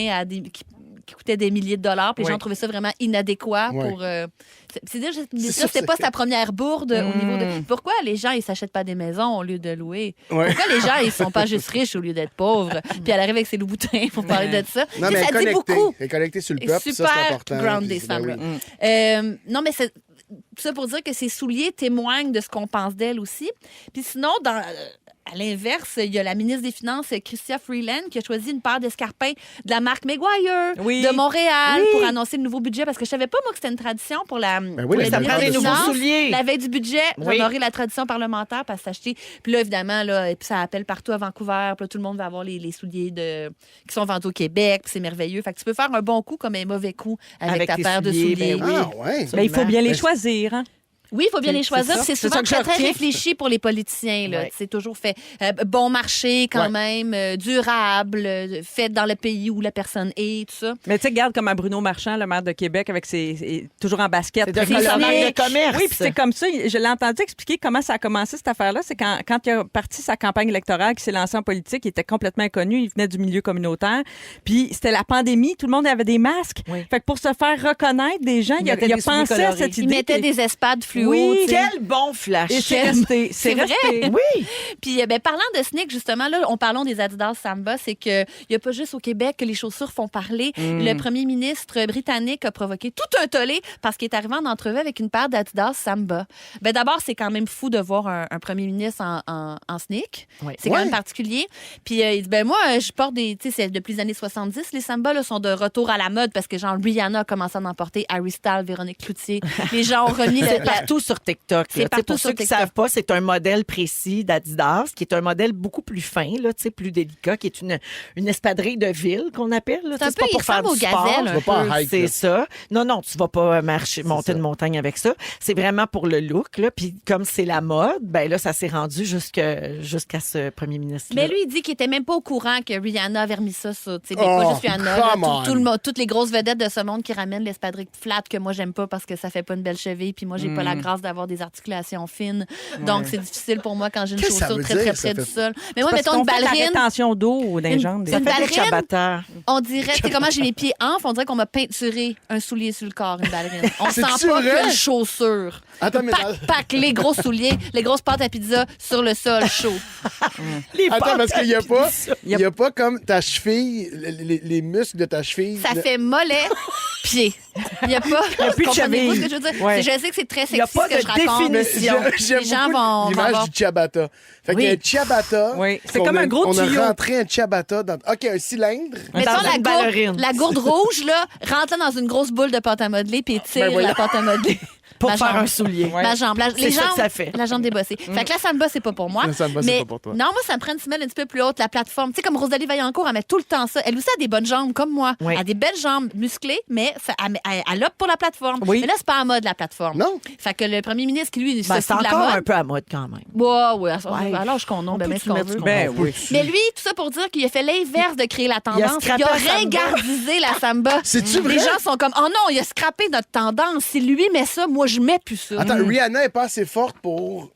qui coûtait des milliers de dollars. Puis les gens trouvaient ça vraiment inadéquat Ouais. pour... C'est-à-dire, sûr, c'était c'est pas que- sa première bourde au niveau de... Pourquoi les gens, ils s'achètent pas des maisons au lieu de louer? Ouais. Pourquoi les gens, ils sont pas juste riches au lieu d'être pauvres? Puis elle arrive avec ses Louboutins pour parler de ça. Non, Tu sais, mais ça dit beaucoup. elle est connectée sur le Et peuple, ça, super c'est important. grounded, Puis, cette ben femme-là. oui. Non, mais c'est ça pour dire que ses souliers témoignent de ce qu'on pense d'elle aussi. Puis sinon, à l'inverse, il y a la ministre des Finances, Chrystia Freeland, qui a choisi une paire d'escarpins de la marque Maguire Oui. de Montréal pour annoncer le nouveau budget. Parce que je savais pas, moi, que c'était une tradition pour la, oui, pour mais la ça ministre prend des des nouveaux Finances. souliers. La veille du budget, Oui. honorer la tradition parlementaire parce s'acheter. Puis là, évidemment, là, et puis ça appelle partout à Vancouver. Puis là, tout le monde va avoir les souliers qui sont vendus au Québec. Puis c'est merveilleux. Fait que tu peux faire un bon coup comme un mauvais coup avec ta tes paire de souliers, souliers. ben oui. Ah, ouais. Mais il faut bien les Ben, choisir. Hein? Oui, il faut bien les choisir. ça. C'est C'est souvent ça que je très, très retiens. réfléchi pour les politiciens. Là. Ouais. C'est toujours fait. Bon marché quand Ouais. même, durable, fait dans le pays où la personne est, tout ça. Mais tu sais, regarde comme à Bruno Marchand, le maire de Québec, avec toujours en basket. C'est très devenu sa coloré. marque de commerce. Oui, puis c'est comme ça. Je l'ai entendu expliquer comment ça a commencé, cette affaire-là. C'est quand il a parti sa campagne électorale, qu'il s'est lancé en politique, il était complètement inconnu. Il venait du milieu communautaire. Puis c'était la pandémie. Tout le monde avait des masques. Oui. Fait que pour se faire reconnaître des gens, il a mettait des souliers pensé à colorés. cette Ils idée. mettaient que- des espades fluo. Oui, tu sais. Quel bon flash. Et c'est resté. C'est vrai? resté. Oui. Puis, parlant de sneakers, justement, là, parlons des Adidas Samba, c'est qu'il n'y a pas juste au Québec que les chaussures font parler. Le premier ministre britannique a provoqué tout un tollé parce qu'il est arrivé en entrevue avec une paire d'Adidas Samba. D'abord, c'est quand même fou de voir un premier ministre en sneak. Oui. C'est quand Ouais. même particulier. Puis, il dit, moi, je porte des... Tu sais, c'est depuis les années 70, les Samba là, sont de retour à la mode parce que, genre, Rihanna a commencé à en porter, Harry Styles, Véronique Cloutier. Les gens ont remis la partout sur TikTok. C'est là. partout Pour sur ceux qui ne TikTok. savent pas, c'est un modèle précis d'Adidas, qui est un modèle beaucoup plus fin, là, plus délicat, qui est une espadrille de ville qu'on appelle. Là. C'est un C'est peu, pas pour il faire ressemble du aux sport. gazelles, un Tu vas pas en peu. hike, C'est là. ça. Non, tu vas pas monter ça. une montagne avec ça. C'est vraiment pour le look. Là. Puis comme c'est la mode, ben là, ça s'est rendu jusqu'à ce premier ministre. Mais lui, il dit qu'il était même pas au courant que Rihanna avait remis ça sur. Tu sais, Oh, pas juste Rihanna, là, come on. tout le monde, toutes les grosses vedettes de ce monde qui ramènent l'espadrille flat que moi, j'aime pas parce que ça fait pas une belle cheville. Puis moi, j'ai pas la grâce d'avoir des articulations fines. Donc, c'est difficile pour moi quand j'ai une Qu'est-ce que ça chaussure veut très, dire, très ça près fait- du sol. Mais moi, Parce mettons une qu'on fait de la ballerine. rétention d'eau dans les jambes. une ça fait des ballerine? ciabatteurs. On dirait, tu sais comment j'ai mes pieds enfs, on dirait qu'on m'a peinturé un soulier sur le corps, une ballerine. On sent C'est-tu pas vrai? que le chaussure. Attends, mais Pac, les gros souliers, les grosses pâtes à pizza sur le sol chaud. Attends, parce qu'il n'y a pas, Il y a- il y a pas comme ta cheville, les muscles de ta cheville. Ça fait mollet, pied. Il n'y a pas. plus de Comprenez-vous cheville. ce que je veux dire? Ouais. Je sais que c'est très Il y a sexy pas ce que de je raconte. définition. J'aime Les gens beaucoup vont l'image avoir- du ciabatta. Fait qu'il y a un ciabatta. Oui, c'est qu'on comme a- un gros On tuyau. a rentré un ciabatta dans... OK, un cylindre. Mettons Dans une ballerine. la gourde rouge, là, rentre là dans une grosse boule de pâte à modeler puis tire Ben voyons. la pâte à modeler. Pour Ma faire jambe. un soulier. Ma jambe. C'est ça que ça fait. La jambe débossée. Fait que la samba, c'est pas pour moi. La samba, c'est mais pas pour toi. Non, moi, ça me prend une semelle un petit peu plus haute, la plateforme. Tu sais, comme Rosalie Vaillancourt, elle met tout le temps ça. Elle aussi a des bonnes jambes, comme moi. Oui. Elle a des belles jambes musclées, mais elle opte pour la plateforme. Oui. Mais là, c'est pas à mode, la plateforme. Non. Fait que le premier ministre, qui lui, il se Ben, fout c'est de la encore mode. un peu à mode quand même. Ouais, Ouais. à l'âge qu'on a, ben, mais ce qu'on veut. Ben oui. Mais lui, tout ça pour dire qu'il a fait l'inverse de créer la tendance. Il scrappé a la samba. ringardisé la samba. C'est-tu vrai? Les gens sont comme, oh non, il a scrappé notre tendance. Si lui met ça, moi, je mets plus ça. Attends, Rihanna est pas assez forte pour...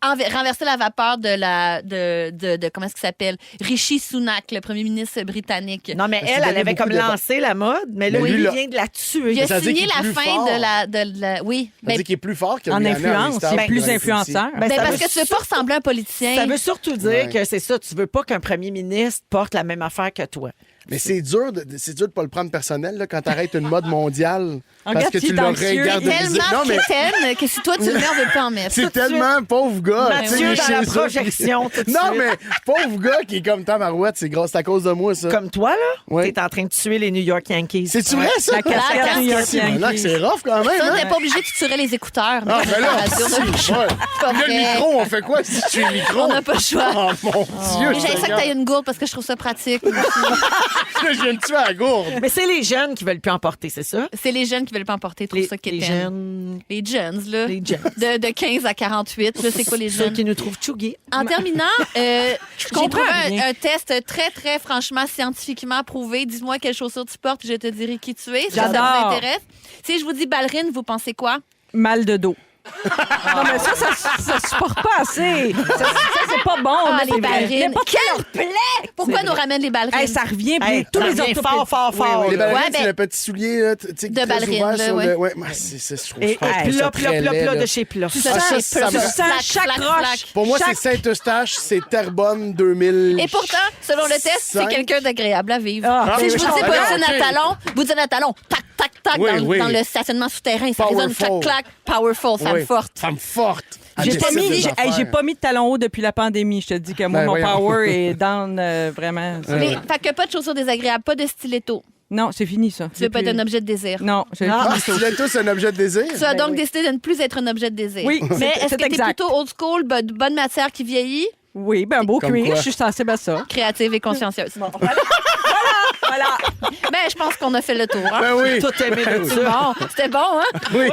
Renverser la vapeur de comment est-ce qu'il s'appelle? Rishi Sunak, le premier ministre britannique. Non, mais Parce qu'il elle donnait avait comme beaucoup de- lancé la mode, mais là, Mais lui, lui, il là- vient de la tuer. Il a Ça veut dire signé qu'il est la plus fin fort. de la. Oui. Ça Ben, veut dire qu'il est plus fort que En Rihanna. influence, Star il est Wars, plus aussi. influenceur. Ben, ben, ça parce veut que tu veux pas ressembler à un politicien. Ça veut surtout dire Ouais. que c'est ça, tu veux pas qu'un premier ministre porte la même affaire que toi. Mais c'est dur de pas le prendre personnel là, quand t'arrêtes une mode mondiale. Parce Regarde que qui tu est l'as anxieux. regardé. Tellement Non, mais quétaine que si toi, tu le mets, on veut pas en mettre. c'est tellement pauvre gars. tu sais, il Mathieu est dans chez la eux, projection, tout de Non, suite. mais pauvre gars qui est comme Tamarouette, c'est à cause de moi, ça. Comme toi, là, Ouais. t'es en train de tuer les New York Yankees. C'est-tu vrai, ça? La casquette La New York casquette. Là, Yankees. c'est rough quand même. Ça, hein? t'es pas obligé, tu tuerais les écouteurs. Ah, ben là, Radio, on a pas le choix. ouais. Pas Le vrai. micro, on fait quoi si tu es le micro? On n'a pas le choix. Oh mon Dieu! Mais j'aime ça que Seigneur. t'aies une gourde parce que je trouve ça pratique. Je viens de tuer à la gourde. Mais c'est les jeunes qui veulent plus en porter, c'est ça? C'est les jeunes qui veulent pas en porter, trouvent ça Les quétaine. jeunes. Les jeunes, là. Les jeunes. De 15 à 48, là, c'est quoi les Ceux jeunes? qui nous trouvent chuggy. En terminant, j'ai comprends trouvé rien. un test très, très franchement scientifiquement prouvé. Dis-moi quelles chaussures tu portes, puis je te dirai qui tu es. Si ça J'adore. vous intéresse. Si je vous dis ballerine, vous pensez quoi? Mal de dos. Non, mais ça supporte pas assez. Ça, c'est pas bon. Ah, mais les c'est vrai. ballerines. N'importe Quelle plaie! Pourquoi C'est nous vrai. ramènent les ballerines? Hey, ça revient. Puis Hey, tous ça les revient orthopédistes. fort, fort, fort. Les là. ballerines, Ouais, ben- c'est le petit soulier là, tu sais, De très ballerine, ouvert là, sur ouais. le... Ouais, c'est je trouve Et ça plat, très plat, plat, laid, plat là. de chez plat. Tu Ah, sens, ça tu me- sens chaque chaque roche. roche. Pour moi, Chaque- c'est Saint-Eustache, c'est Terrebonne 2000. Et pourtant, selon le test, c'est Cinq. quelqu'un d'agréable à vivre. Ah, si je vous dis ah, bottine ok. à talons, bottine à talons, tac, tac, tac, Oui, dans, oui. dans le stationnement souterrain, ça résonne, clac, Powerful. clac, powerful, femme Oui. forte. Femme forte. J'ai Elle pas, décide mis, des j'ai affaires. j'ai pas mis de talons hauts depuis la pandémie. Je te dis que moi, Ben, mon voyons. power est down vraiment. Fait que pas de chaussures désagréables, pas de stiletto. Non, c'est fini, ça. Tu veux pas être un objet de désir. Non, j'ai Ah. Ah, stiletto, c'est un objet de désir? Tu as donc décidé de ne plus être un objet de désir. Oui, Mais c'est est-ce que tu es exact. plutôt old school, bonne matière qui vieillit, Oui, ben un beau Comme cuir, quoi? je suis sensible à ça. créative et consciencieuse? Voilà. Ben, je pense qu'on a fait le tour. Hein? Ben oui. Tout aimé de C'est ça. bon. C'était bon, hein? Oui.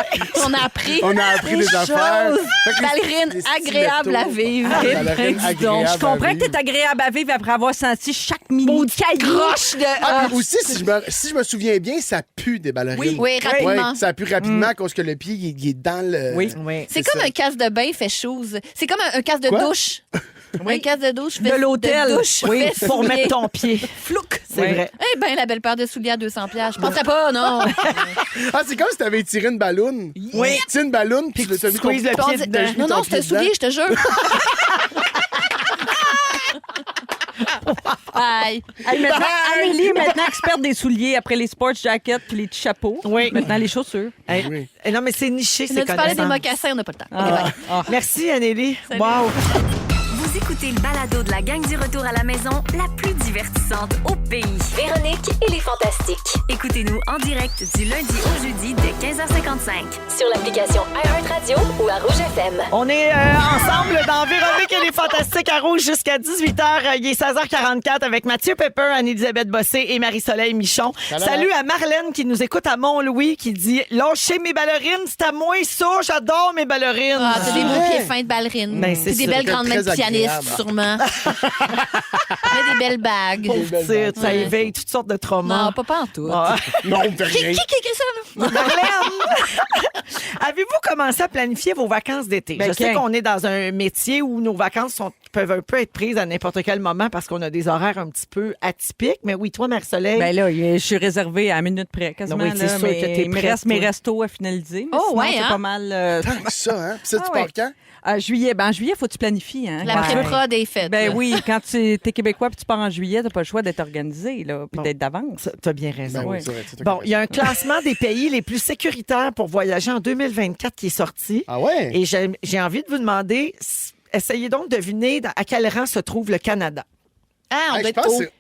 On a appris. On a appris des affaires. Fait que les- Ballerine les agréable à stilettos. vivre. Ah, Eh ballerine ben, dis agréable donc. à Je comprends que vivre. t'es agréable à vivre après avoir senti chaque mini caillou. Croche de. Ah, puis aussi, si je me souviens bien, ça pue des ballerines. Oui, rapidement. Ouais, ça pue rapidement à cause que le pied, il est dans le... Oui. Oui. C'est comme ça. un casque de bain fait chose. C'est comme un casque de Quoi? douche. Un casque de douche fait De l'hôtel. de douche Oui, fait pour soulier. mettre ton pied. Flouk. C'est Oui. vrai. Eh bien, la belle paire de souliers à 200 $. Je penserais pas, non. Ah, c'est comme si t'avais tiré une balloune. Oui. Tu tires une balloune, puis tu l'as mis ton... squeezes le Puis on pied dit- dedans. non, non, ton c'est un pied dedans. soulier, je te jure. Aïe. Hey, maintenant, Amélie est maintenant experte des souliers après les sports jackets puis les petits chapeaux. Oui. Maintenant, les chaussures. Hey, Oui. Non, mais c'est niché, Tu c'est parlais des connaissant. mocassins, on n'a pas le temps. Ah, Ok, bye. ah. Merci, Anneli. Salut. Wow. Vous écoutez le balado de la gang du retour à la maison, la plus divertissante au pays. Véronique et les Fantastiques. Écoutez-nous en direct du lundi au jeudi dès 15h55. Sur l'application iHeartRadio ou à Rouge FM. On est ensemble dans Véronique et les Fantastiques à Rouge jusqu'à 18h. Il est 16h44 avec Mathieu Pepper, Anne-Élisabeth Bossé et Marie-Soleil Michon. Salut à Marlène qui nous écoute à Mont-Louis qui dit « Lâchez mes ballerines, c'est à moi ça, j'adore mes ballerines. » Ah, t'as des beaux pieds fins de ballerines. Ben, c'est Puis des ça. belles grandes mains de Très pianistes, agréable. sûrement. Mais des belles bagues. Pauvre petite, ça éveille toutes sortes de traumas. Non, pas en tout. Ah. Non, on fait rien. Qui écrit ça, là? Marlène, avez-vous commencé à planifier vos vacances d'été? Ben, Je sais quand? qu'on est dans un métier où nos vacances peuvent un peu être prises à n'importe quel moment parce qu'on a des horaires un petit peu atypiques. Mais oui, toi, Marie-Soleil, Ben là, je suis réservée à minute près, quasiment. Oui, c'est là, sûr mais que t'es il me prête, reste mes toi. restos à finaliser. Mais Oh, sinon, ouais, c'est hein? pas mal. Tant que ça, hein? Puis ça, tu Ah, pars ouais. quand? Juillet. Ben, en juillet, faut que tu planifies. Hein, La quand- pré-prod est faite. Ben là. oui, quand tu es québécois puis tu pars en juillet, t'as pas le choix d'être organisé, là, puis Bon. d'être d'avance. t'as bien raison. Ben Ouais. oui, c'est vrai. c'est toi Bon, qui il y a un classement des pays les plus sécuritaires pour voyager en 2024 qui est sorti. Ah ouais? Et j'ai envie de vous demander, essayez donc de deviner à quel rang se trouve le Canada Ah, on Hey, doit je être pense haut. que c'est-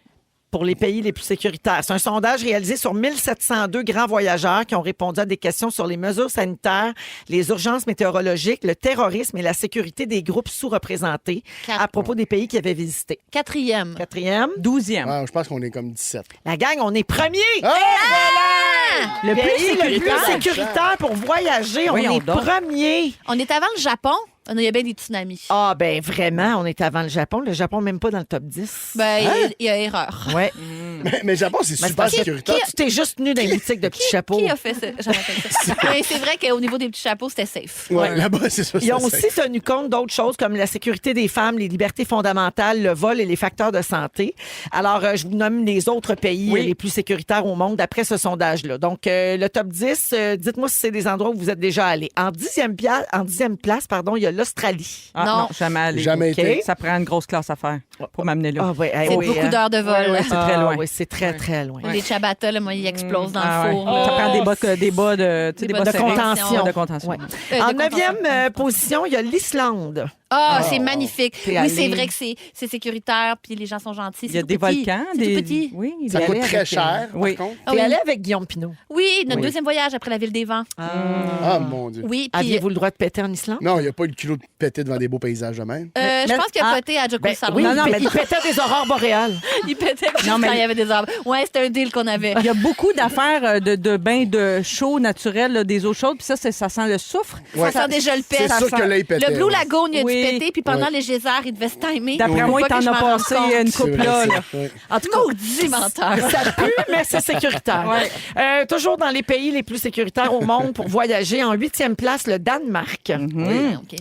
pour les pays les plus sécuritaires. C'est un sondage réalisé sur 1702 grands voyageurs qui ont répondu à des questions sur les mesures sanitaires, les urgences météorologiques, le terrorisme et la sécurité des groupes sous-représentés à propos des pays qu'ils avaient visités. 4e. 4e, 12e. Ouais, je pense qu'on est comme 17. la gang, on est premier! Ah, Le pays le plus sécuritaire. sécuritaire pour voyager, on Voyons est donc. premier. On est avant le Japon. Il y a bien des tsunamis. Ah, ben vraiment, on est avant le Japon. Le Japon, même pas dans le top 10. Ben, il y a erreur. Ouais. Mais le Japon, c'est Mais super c'est parce que sécuritaire. Tu t'es juste tenu dans les boutiques de petits chapeaux. Qui a fait ça? J'en ai fait ça. Oui, c'est vrai qu'au niveau des petits chapeaux, c'était safe. Ouais, là-bas, c'est ça. Ils ont c'est aussi tenu compte d'autres choses comme la sécurité des femmes, les libertés fondamentales, le vol et les facteurs de santé. Alors, je vous nomme les autres pays Oui. les plus sécuritaires au monde d'après ce sondage-là. Donc, le top 10, dites-moi si c'est des endroits où vous êtes déjà allés. En 10e place, il y a l'Australie. Ah, Non. non, jamais allé. Jamais OK. été. Ça prend une grosse classe à faire pour m'amener là. Ah, ouais, C'est beaucoup d'heures de vol. Ouais, c'est très loin. Oui, c'est très, très loin. Les ciabattas, là, moi, ils explosent dans Ah, le ouais. four. Ça là. prend des bas de, tu sais, Des des bas bas de serrés. contention. De contention. Ouais. De En contention. 9e position, il y a l'Islande. Ah, c'est magnifique. T'es Oui, allé. c'est vrai que c'est sécuritaire, puis les gens sont gentils. Il y a C'est des tout petit. volcans. C'est des... tout petit. Oui, Ça il y coûte allait très avec, cher, oui. par contre. Ah T'es oui. allé avec Guillaume Pinot. Oui, notre Oui. deuxième voyage après la Ville des Vents. Ah, mon Dieu. Oui, puis Aviez-vous le droit de péter en Islande? Non, il n'y a pas eu le culot de péter devant des beaux paysages de même. je pense qu'il a ah, poté à Joko Ben, Sarno. oui, Non, non, mais- il pétait des aurores boréales. Il pétait Non, mais- quand il y avait des arbres. Ouais, c'était un deal qu'on avait. Il y a beaucoup d'affaires de bains de chaud naturel, là, des eaux chaudes, puis ça sent le soufre. Ouais. Ça sent déjà le C'est pet. sûr que là, il pétait. Le Blue ouais. Lagoon, il a Oui. dû péter, puis pendant Ouais. les geysers, il devait se timer. D'après moi, il Pas que t'en je a m'en rende passé compte. une C'est couple vrai, là. c'est- là. ouais. En tout cas, Maudit menteur. ça pue, mais c'est sécuritaire. Toujours dans les pays les plus sécuritaires au monde pour voyager. En 8e place, le Danemark. OK,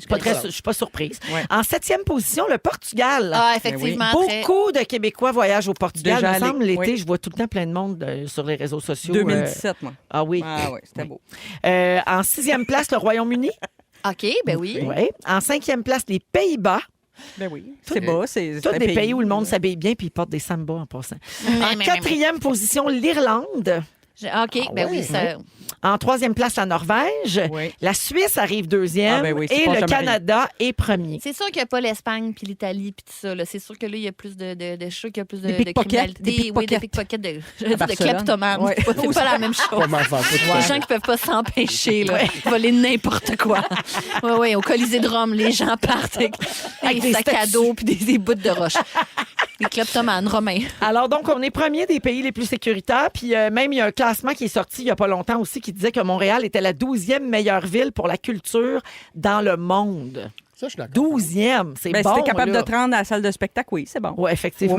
Je suis pas surprise. Ouais. En 7e position, le Portugal. Ah, effectivement. très- Beaucoup de Québécois voyagent au Portugal. Déjà Il me allé, semble, l'été, oui. je vois tout le temps plein de monde sur les réseaux sociaux. 2017, moi. Ah oui. Ah oui, c'était beau. En 6e place, le Royaume-Uni. OK, ben oui. Ouais. En 5e place, les Pays-Bas. Ben oui. C'est bas, c'est Tous un des pays où le monde s'habille bien puis ils portent des sambas en passant. En Mais. 4e position, l'Irlande. OK, ben oui. Ça... En 3e place, la Norvège. Oui. La Suisse arrive 2e. Ah, ben oui, c'est et pas le jamais Canada est premier. C'est sûr qu'il n'y a pas l'Espagne puis l'Italie puis tout ça. là. C'est sûr que là, il y a plus de je suis sûr qu'il y a plus de, Des pickpockets, criminalité. des Oui, des pickpockets. pickpockets. Je veux dire, de Barcelone. kleptomanes. Ouais. C'est pas la même chose. Pas mal faire tout Les ça. gens qui peuvent pas s'empêcher, là, voler n'importe quoi. Oui, oui, au Colisée de Rome, les gens partent avec Avec des des sacs à statues. dos puis des bouts de roche. Les kleptomanes romains. Alors, donc, on est premier des pays les plus sécuritaires. Puis, même, il y a un classement qui est sorti il n'y a pas longtemps aussi qui disait que Montréal était la 12e meilleure ville pour la culture dans le monde. Ça, je suis d'accord. 12e. C'est Ben, bon. si t'es capable là. de te rendre à la salle de spectacle, oui, c'est bon. Oui, effectivement.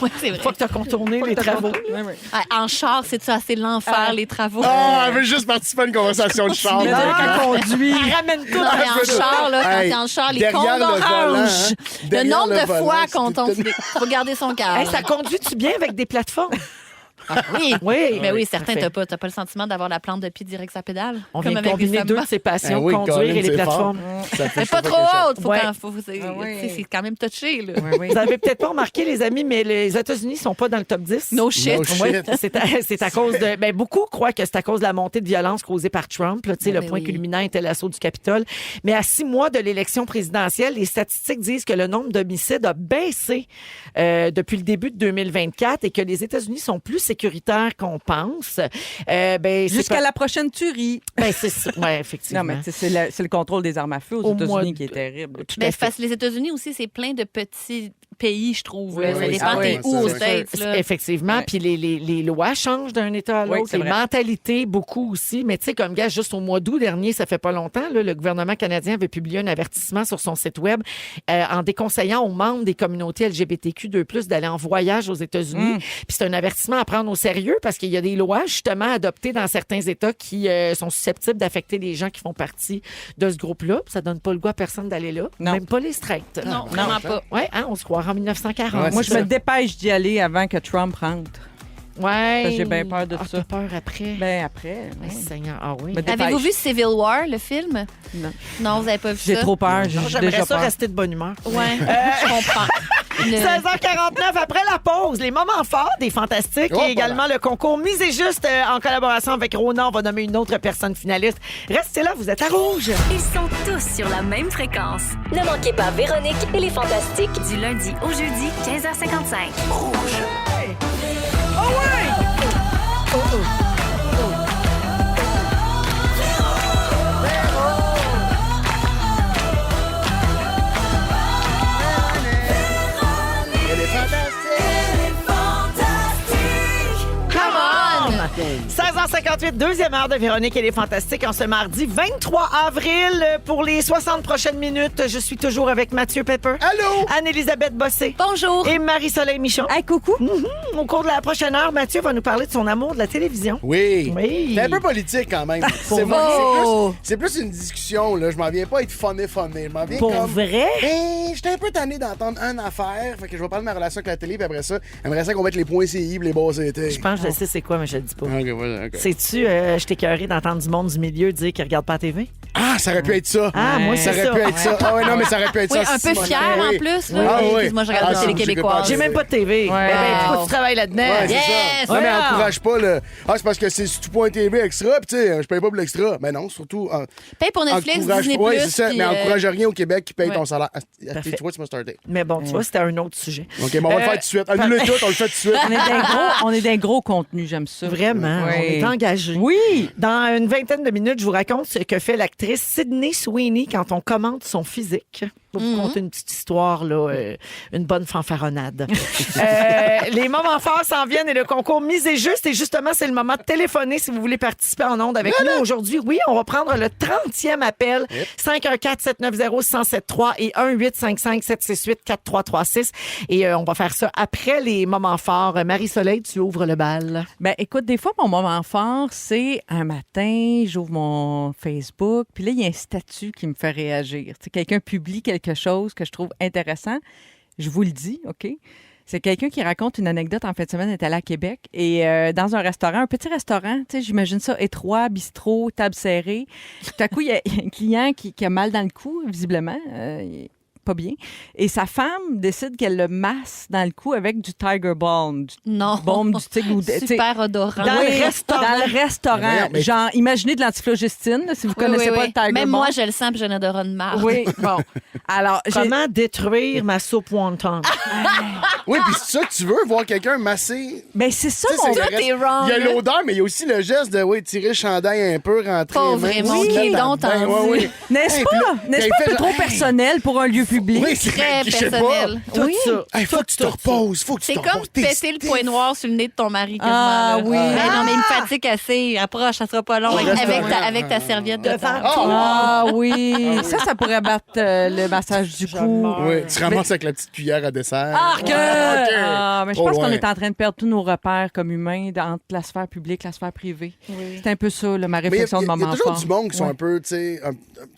Oui, c'est Une vrai. fois que tu as contourné les travaux. Oui, oui. Ah, en char, c'est-tu assez l'enfer, les travaux? Ah, elle veut juste participer à une conversation de char. Mais Non, quand on conduit. Ramène tout. Non, mais en char, là, quand Hey, t'es en char, les derrière comptes le volant, orange. hein. Le Derrière nombre le de volant, fois c'est qu'on tout tombe. une- Faut garder son cœur. Hey, ça conduit-tu bien avec des plateformes? Oui, Oui. mais oui, Tout à certain, fait. t'as pas le sentiment d'avoir la plante de pied direct sur la pédale. On comme vient de avec combiner les deux Samba. de ses passions, oui, conduire Colin, et les c'est plateformes. fort. Ça fait Mais pas chauffer trop quelque chose. haute, Ouais. c'est quand même touché, là. Vous avez peut-être pas remarqué, les amis, mais les États-Unis sont pas dans le top 10. No shit. No shit. Oui, c'est à cause de. Ben, beaucoup croient que c'est à cause de la montée de violence causée par Trump. Là, le Ben point oui. culminant était l'assaut du Capitole. Mais à 6 mois de l'élection présidentielle, les statistiques disent que le nombre d'homicides a baissé depuis le début de 2024 et que les États-Unis sont plus sécuritaires qu'on pense. Ben, c'est Jusqu'à pas- la prochaine tuerie. Ben, c'est ça. Ouais, effectivement. Non, mais c'est le contrôle des armes à feu aux Au mois États-Unis de- qui est terrible. Tout à Mais fait. parce que les États-Unis aussi, c'est plein de petits pays, je trouve. Oui, là. Ça oui, dépend ah t'es oui, où c'est aux vrai. States. Là. Effectivement. Ouais. Puis les lois changent d'un État à Oui, l'autre. c'est Les vrai. mentalités, beaucoup aussi. Mais tu sais, comme gars, juste au mois d'août dernier, ça fait pas longtemps, là, le gouvernement canadien avait publié un avertissement sur son site Web en déconseillant aux membres des communautés LGBTQ2+, d'aller en voyage aux États-Unis. Puis c'est un avertissement à prendre au sérieux parce qu'il y a des lois, justement, adoptées dans certains États qui sont susceptibles d'affecter les gens qui font partie de ce groupe-là. Puis ça donne pas le goût à personne d'aller là. Non. Même pas les straights. Non, vraiment pas. Ouais, hein, on se croirait en 1940. Ouais, Moi, c'est je me ça. dépêche d'y aller avant que Trump rentre. Ouais. Parce que j'ai bien peur de Ah, ça. t'as peur après? Ben après, Eh, ouais. Seigneur, ah oui. Me dépêche. Avez-vous vu Civil War, le film? Non. Non, vous n'avez pas vu ça? J'ai trop peur. J'ai Non, J'aimerais déjà ça peur. rester de bonne humeur. Ouais, je comprends. Le- 16h49, après la pause, les moments forts des Fantastiques Oh, et également le concours Misez Juste en collaboration avec Rona. On va nommer une autre personne finaliste. Restez là, vous êtes à rouge. Ils sont tous sur la même fréquence. Ne manquez pas Véronique et les Fantastiques. Du lundi au jeudi, 15h55. Elle est fantastique. Come on! 16h58, deuxième heure de Véronique et les Fantastiques en ce mardi 23 avril. Pour les 60 prochaines minutes, je suis toujours avec Mathieu Pepper, Allô? Anne-Élisabeth Bossé Bonjour. et Marie-Soleil Michon. Hey, coucou. Au cours de la prochaine heure, Mathieu va nous parler de son amour de la télévision. Oui. Oui. C'est un peu politique quand même. C'est plus une discussion. Là. Je m'en viens pas être funné. Je m'en viens Pour comme... vrai? Ben, j'étais un peu tanné d'entendre une affaire. Fait que je vais parler de ma relation avec la télé, puis après ça, j'aimerais ça qu'on mette les points CI et les bas CT. Je pense que je sais c'est quoi, mais je le dis pas. Ok, voilà, ok. Sais-tu, je t'ai écœuré d'entendre du monde du milieu dire qu'il regarde pas la TV? Ah, ça aurait pu être ça. Ah, moi, ça c'est aurait ça. pu être ça. Ah ouais, non, mais ça aurait pu être Oui, ça. un peu Simon. fier Oui. en plus. Là. Ah, oui. Moi, je regarde Ah, la ça, télé j'écoute québécoise. pas. J'ai même pas de TV. Ouais. Ben, pourquoi tu travailles là-dedans? Ouais, c'est Yes! ça. Ouais, mais Ouais. encourage pas le. Ah, c'est parce que c'est sur tout.tv extra, puis tu sais, je paye pas pour l'extra. Mais non, surtout. Paye pour Netflix, encourage... Disney+. Ouais, c'est ça. puis, Mais encourage rien au Québec qui paye ouais. ton salaire. Parfait. Tu vois, tu m'as starté. Mais bon, tu vois, c'était un autre sujet. OK, mais on va le faire tout de suite. Annule tout, on le fait tout de suite. On est d'un gros contenu, j'aime ça. Vraiment, Oui. on est engagé. Oui. Dans une vingtaine de minutes, je vous raconte ce que fait l'actrice Sydney Sweeney quand on commente son physique. Je vais vous conter une petite histoire, là, une bonne fanfaronnade. Les moments forts s'en viennent et le concours Misez Juste. Et justement, c'est le moment de téléphoner si vous voulez participer en ondes avec nous aujourd'hui. Oui, on va prendre le 30e appel. 514-790-1073 et 1-855-768-4336. Et on va faire ça après les moments forts. Marie-Soleil, tu ouvres le bal. Ben, écoute, des fois, mon moment fort, c'est un matin, j'ouvre mon Facebook, puis là, il y a un statut qui me fait réagir. Tu sais, quelqu'un publie quelque chose que je trouve intéressant. Je vous le dis, OK? C'est quelqu'un qui raconte une anecdote en fin de semaine, elle est allé à Québec et dans un restaurant, un petit restaurant, tu sais, j'imagine ça étroit, bistrot, table serrée. Tout à coup, il y a un client qui a mal dans le cou, visiblement. Il est pas bien. Et sa femme décide qu'elle le masse dans le cou avec du Tiger Balm, du Non. baume du tigre. Ou tu sais, Super odorant. Dans oui, le restaurant. Dans le restaurant. Mais voyons, mais- Genre, imaginez de l'antiflogestine, là, si vous Oui, connaissez oui, pas oui. le Tiger Même Balm. moi, je le sens, puis j'ai un odorat de marde. Oui, bon. Alors, Comment détruire ma soupe wonton? Oui, puis c'est ça que tu veux, voir quelqu'un masser. ben c'est ça, Tu sais, mon c'est le Tout reste- est wrong, Il y a là. l'odeur, mais il y a aussi le geste de tirer le chandail un peu, rentrer. Pauvre les mains, Raymond, se qui mettre donc dans le bain. en Ouais, dit? ouais. N'est-ce Hey, pas? puis là, N'est-ce quand pas il un peu fait trop genre, personnel pour un lieu public? Oui, c'est Très je sais pas. personnel. Tout Oui. ça. Hey, faut que tu te reposes, faut que tu C'est te comme reposes. T'es péter le stiff. point noir sur le nez de ton mari. Ah, quasiment, oui. là. Hey, non, mais il me fatigue assez. Approche, ça sera pas long. Ouais, Avec ta serviette de Devant table. toi. Ah oui, ça pourrait battre le massage du cou. Oui, tu ramasses avec la petite cuillère à dessert. Arc! Ah, mais je Trop pense qu'on loin. est en train de perdre tous nos repères comme humains entre la sphère publique et la sphère privée. C'est un peu ça, là, ma Mais il y a, réflexion de il y a moment toujours fort. du monde qui sont Ouais. un peu, tu sais,